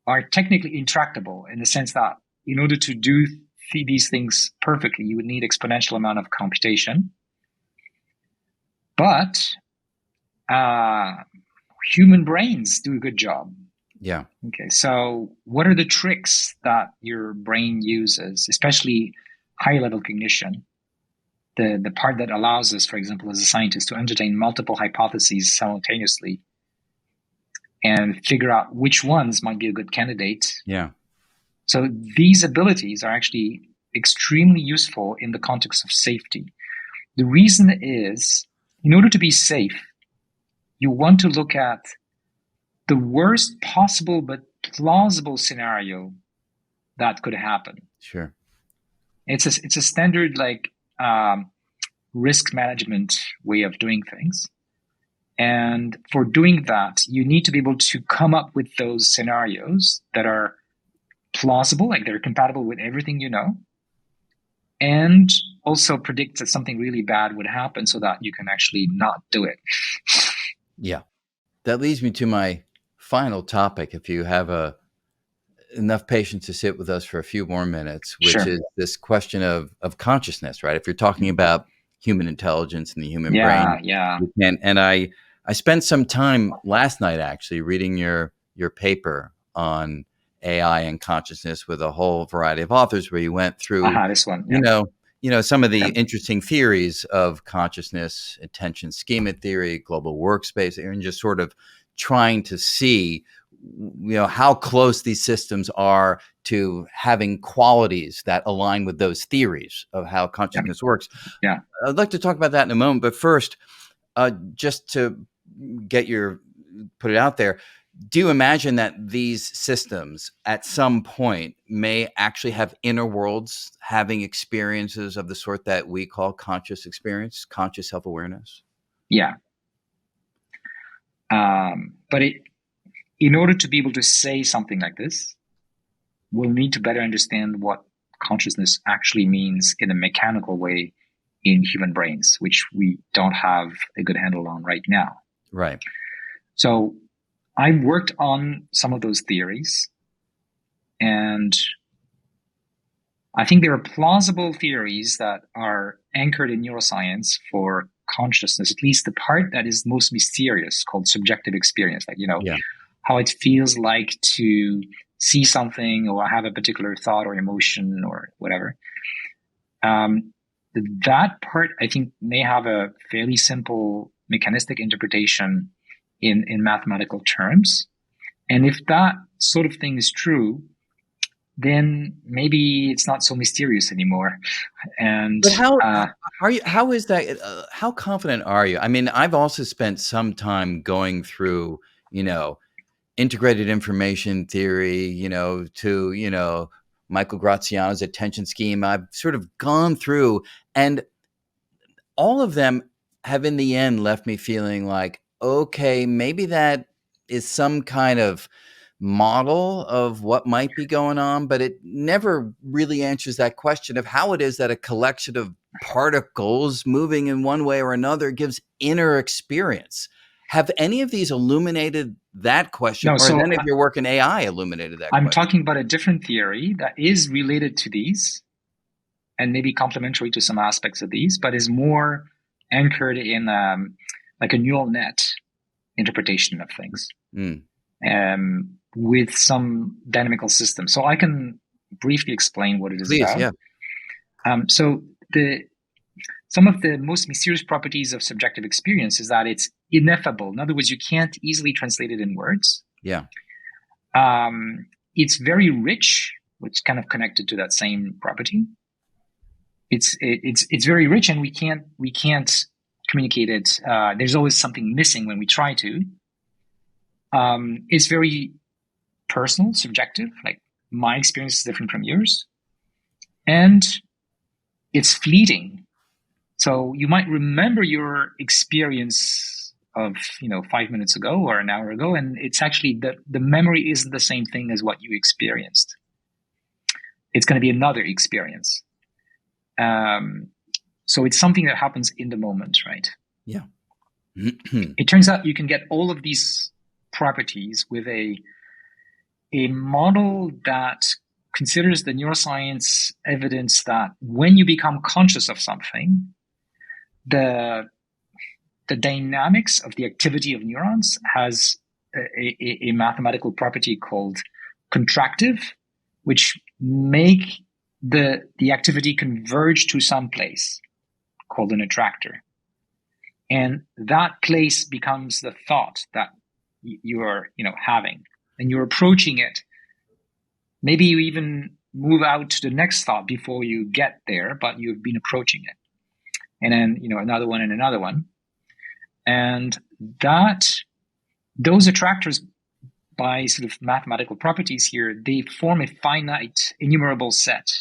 B: are technically intractable in the sense that in order to do these things perfectly, you would need exponential amount of computation. But human brains do a good job.
A: Yeah.
B: Okay. So what are the tricks that your brain uses, especially high level cognition, the part that allows us, for example, as a scientist, to entertain multiple hypotheses simultaneously and figure out which ones might be a good candidate.
A: Yeah.
B: So these abilities are actually extremely useful in the context of safety. The reason is, in order to be safe, you want to look at the worst possible but plausible scenario that could happen.
A: Sure.
B: It's a standard risk management way of doing things. And for doing that, you need to be able to come up with those scenarios that are plausible, like they're compatible with everything you know, and also predict that something really bad would happen so that you can actually not do it.
A: Yeah. That leads me to my final topic, if you have enough patience to sit with us for a few more minutes, which
B: Sure.
A: is this question of consciousness, right? If you're talking about human intelligence and the human brain,
B: Yeah.
A: and I spent some time last night actually reading your paper on AI and consciousness with a whole variety of authors, where you went through,
B: This one. Yeah.
A: some of the interesting theories of consciousness, attention schema theory, global workspace, and just sort of trying to see, how close these systems are to having qualities that align with those theories of how consciousness works.
B: Yeah.
A: I'd like to talk about that in a moment, but first, just to put it out there, do you imagine that these systems at some point may actually have inner worlds, having experiences of the sort that we call conscious experience, conscious self-awareness?
B: Yeah. But in order to be able to say something like this, we'll need to better understand what consciousness actually means in a mechanical way in human brains, which we don't have a good handle on right now.
A: Right.
B: So I've worked on some of those theories, and I think there are plausible theories that are anchored in neuroscience for consciousness, at least the part that is most mysterious, called subjective experience. How it feels like to see something or have a particular thought or emotion or whatever. That part, I think, may have a fairly simple mechanistic interpretation in mathematical terms. And if that sort of thing is true, then maybe it's not so mysterious anymore. And
A: but how are you? How is that? How confident are you? I mean, I've also spent some time going through, integrated information theory, to Michael Graziano's attention scheme. I've sort of gone through, and all of them have in the end left me feeling like, okay, maybe that is some kind of model of what might be going on, but it never really answers that question of how it is that a collection of particles moving in one way or another gives inner experience. Have any of these illuminated that question?
B: No,
A: or
B: so
A: then if your work in AI illuminated that
B: I'm
A: question?
B: talking about a different theory that is related to these and maybe complementary to some aspects of these, but is more anchored in like a neural net interpretation of things with some dynamical system. So I can briefly explain what it is about.
A: Yeah.
B: So some of the most mysterious properties of subjective experience is that it's ineffable. In other words, you can't easily translate it in words.
A: Yeah.
B: It's very rich, which is kind of connected to that same property. It's very rich, and we can't communicate it. There's always something missing when we try to. It's very personal, subjective. Like, my experience is different from yours, and it's fleeting. So you might remember your experience of 5 minutes ago or an hour ago, and it's actually the memory isn't the same thing as what you experienced. It's going to be another experience. So it's something that happens in the moment, right?
A: Yeah.
B: It turns out you can get all of these properties with a model that considers the neuroscience evidence that when you become conscious of something, the dynamics of the activity of neurons has a mathematical property called contractive, which make the activity converge to some place called an attractor. And that place becomes the thought that you are, having, and you're approaching it. Maybe you even move out to the next thought before you get there, but you've been approaching it. And then, another one and another one. And those attractors, by sort of mathematical properties here, they form a finite, enumerable set.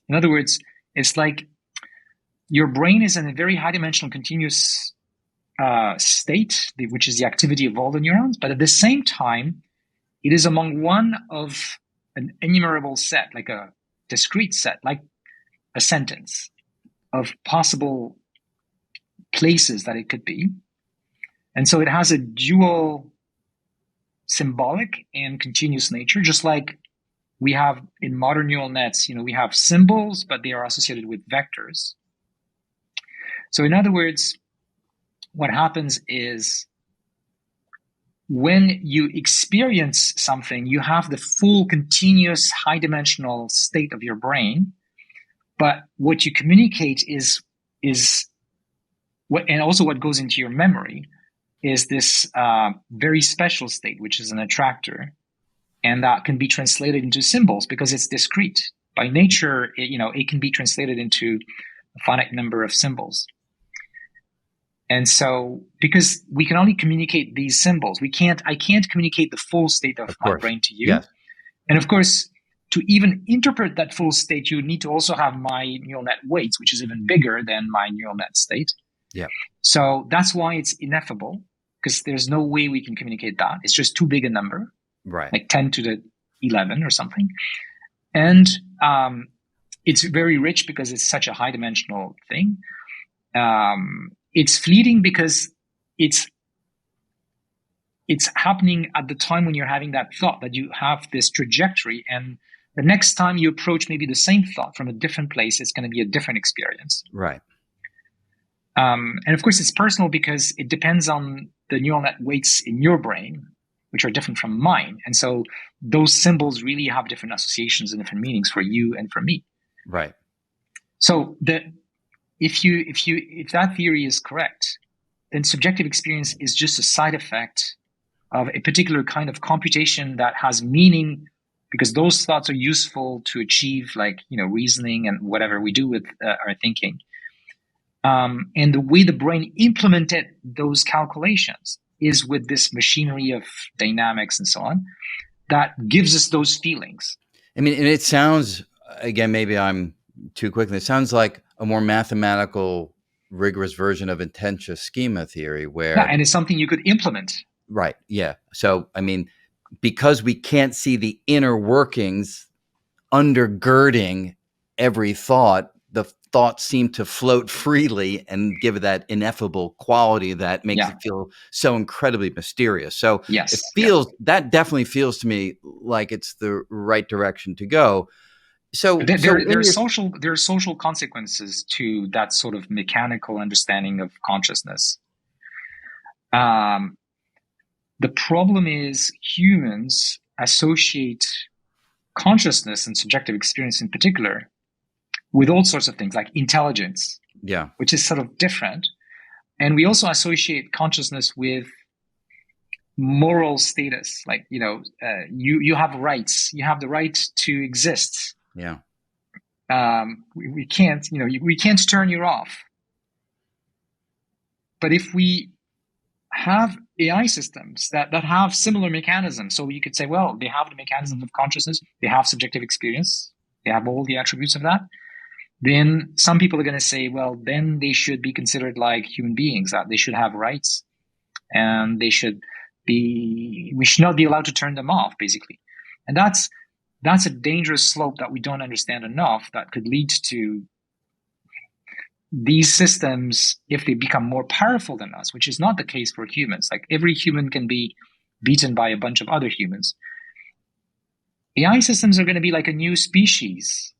B: In other words, it's like your brain is in a very high-dimensional continuous state, which is the activity of all the neurons, but at the same time, it is among one of an enumerable set, like a discrete set, like a sentence of possible places that it could be. And so it has a dual symbolic and continuous nature, just like we have in modern neural nets, we have symbols, but they are associated with vectors. So in other words, what happens is when you experience something, you have the full continuous high-dimensional state of your brain, but what you communicate is what, and also what goes into your memory is this very special state, which is an attractor, and that can be translated into symbols because it's discrete. By nature, it can be translated into a finite number of symbols. And so, because we can only communicate these symbols, I can't communicate the full state of my brain to you.
A: Yes.
B: And of course, to even interpret that full state, you need to also have my neural net weights, which is even bigger than my neural net state.
A: Yeah.
B: So that's why it's ineffable, because there's no way we can communicate that. It's just too big a number,
A: right?
B: Like 10 to the 11 or something. And it's very rich because it's such a high dimensional thing. It's fleeting because it's happening at the time when you're having that thought, that you have this trajectory, and the next time you approach maybe the same thought from a different place, it's going to be a different experience.
A: Right.
B: And of course, it's personal because it depends on the neural net weights in your brain, which are different from mine. And so those symbols really have different associations and different meanings for you and for me.
A: Right.
B: So if that theory is correct, then subjective experience is just a side effect of a particular kind of computation that has meaning, because those thoughts are useful to achieve, reasoning and whatever we do with our thinking. And the way the brain implemented those calculations is with this machinery of dynamics and so on that gives us those feelings.
A: I mean, and it sounds, again, maybe I'm too quick, it sounds like a more mathematical, rigorous version of intention schema theory where...
B: Yeah, and it's something you could implement.
A: Right, yeah. So, I mean, because we can't see the inner workings undergirding every thought, the thoughts seem to float freely and give it that ineffable quality that makes it feel so incredibly mysterious. So it feels, that definitely feels to me like it's the right direction to go. So
B: there are social consequences to that sort of mechanical understanding of consciousness. The problem is humans associate consciousness and subjective experience in particular with all sorts of things like intelligence, which is sort of different. And we also associate consciousness with moral status, like, you have rights, you have the right to exist.
A: Yeah.
B: We can't, we can't turn you off. But if we have AI systems that have similar mechanisms, so you could say, well, they have the mechanisms of consciousness, they have subjective experience, they have all the attributes of that, then some people are going to say, well, then they should be considered like human beings, that they should have rights, and we should not be allowed to turn them off, basically. And that's a dangerous slope that we don't understand enough, that could lead to these systems, if they become more powerful than us, which is not the case for humans. Like, every human can be beaten by a bunch of other humans. AI systems are going to be like a new species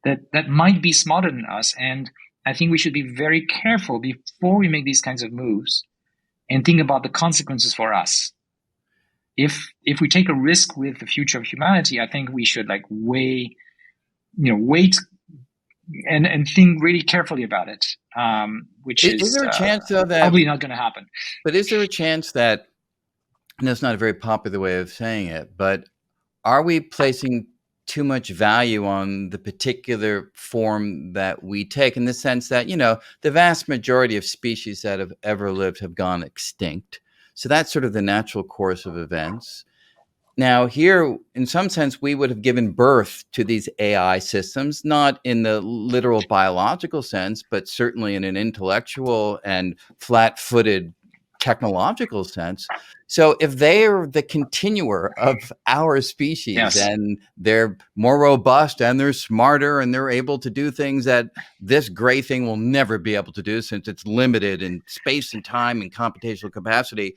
B: that might be smarter than us. And I think we should be very careful before we make these kinds of moves and think about the consequences for us. If we take a risk with the future of humanity, I think we should weigh wait and think really carefully about it, which
A: Is
B: is
A: there a chance though
B: probably not going to happen.
A: but is there a chance that, and that's not a very popular way of saying it, but are we placing too much value on the particular form that we take, in the sense that, the vast majority of species that have ever lived have gone extinct? So that's sort of the natural course of events. Now, here, in some sense, we would have given birth to these AI systems, not in the literal biological sense, but certainly in an intellectual and flat footed technological sense. So, if they are the continuer of our species
B: Yes.
A: and they're more robust and they're smarter and they're able to do things that this gray thing will never be able to do, since it's limited in space and time and computational capacity,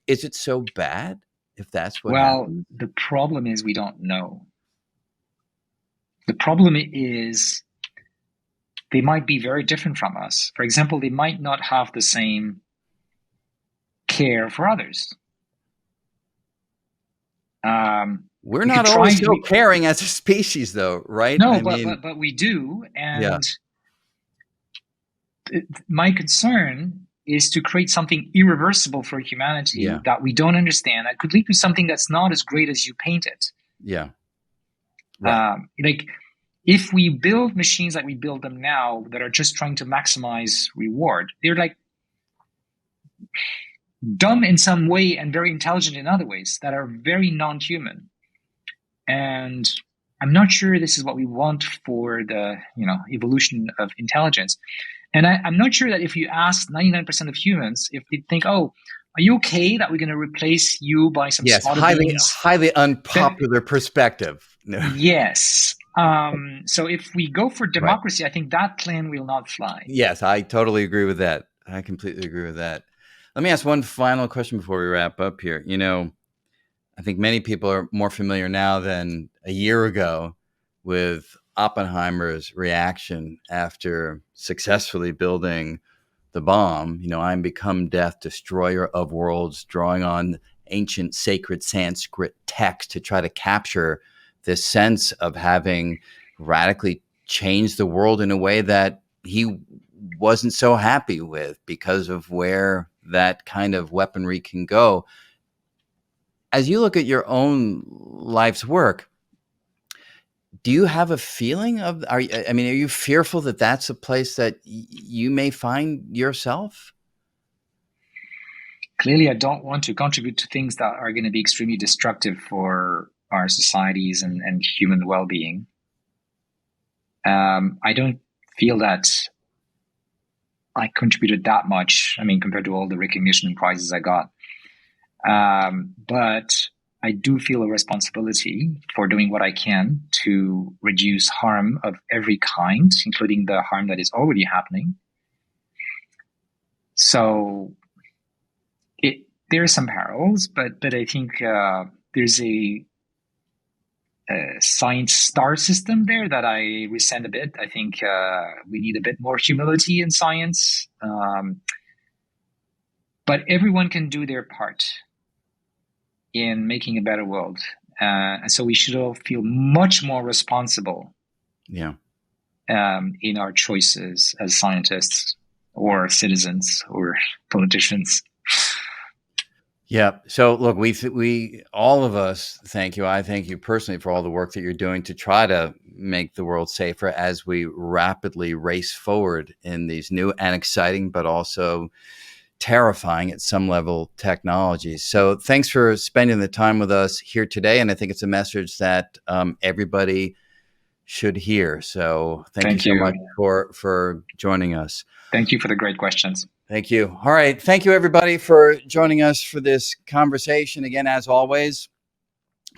A: is it so bad if that's what
B: Well,
A: happens?
B: the problem is we don't know. The problem is they might be very different from us. For example, they might not have the same care for others.
A: We're
B: We could
A: not
B: try.
A: always so caring as a species, though, right?
B: No,
A: I
B: but
A: mean,
B: we do,
A: yeah,
B: and my concern is to create something irreversible for humanity
A: yeah,
B: that we don't understand, that could lead to something that's not as great as you paint it.
A: yeah, right.
B: Like, if we build machines like we build them now that are just trying to maximize reward, they're like dumb in some way and very intelligent in other ways that are very non-human. And I'm not sure this is what we want for the evolution of intelligence. And I'm not sure that if you ask 99% of humans, if they think, "Oh, are you okay that we're going to replace you by some
A: Yes,
B: smarter
A: highly,
B: beings?"
A: highly
B: That
A: unpopular perspective. No,
B: yes. So if we go for
A: right.
B: democracy, I think that plan will not fly.
A: Yes, I totally agree with that. I completely agree with that. Let me ask one final question before we wrap up here. I think many people are more familiar now than a year ago with Oppenheimer's reaction after successfully building the bomb. I'm become death, destroyer of worlds, drawing on ancient sacred Sanskrit text to try to capture this sense of having radically changed the world in a way that he wasn't so happy with because of where that kind of weaponry can go. As you look at your own life's work, do you have a feeling of, are you fearful that that's a place that you may find yourself?
B: Clearly, I don't want to contribute to things that are going to be extremely destructive for our societies and human well-being. I don't feel that I contributed that much. I mean, compared to all the recognition and prizes I got. But I do feel a responsibility for doing what I can to reduce harm of every kind, including the harm that is already happening. So there are some parallels, but I think there's a science star system there that I resent a bit. I think we need a bit more humility in science. But everyone can do their part in making a better world. And so we should all feel much more responsible
A: Yeah.
B: in our choices as scientists or citizens or politicians.
A: Yeah. So look, we all of us thank you. I thank you personally for all the work that you're doing to try to make the world safer as we rapidly race forward in these new and exciting, but also terrifying at some level technologies. So thanks for spending the time with us here today. And I think it's a message that everybody should hear. So thank you
B: Thank
A: so
B: you.
A: much for joining us.
B: Thank you for the great questions.
A: Thank you. All right. Thank you, everybody, for joining us for this conversation. Again, as always,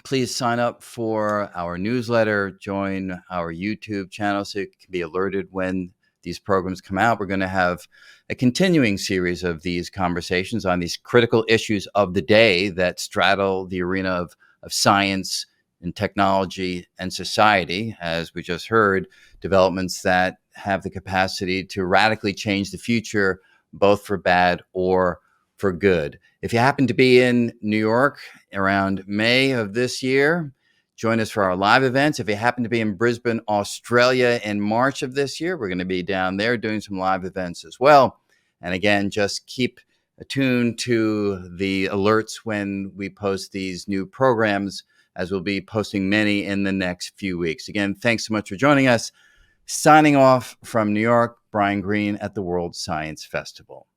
A: please sign up for our newsletter, join our YouTube channel so you can be alerted when these programs come out. We're going to have a continuing series of these conversations on these critical issues of the day that straddle the arena of science and technology and society. As we just heard, developments that have the capacity to radically change the future, both for bad or for good. If you happen to be in New York around May of this year, Join us for our live events. If you happen to be in Brisbane, Australia in March of this year, we're going to be down there doing some live events as well. And again, just keep attuned to the alerts when we post these new programs, as we'll be posting many in the next few weeks. Again, thanks so much for joining us. Signing off from New York, Brian Greene at the World Science Festival.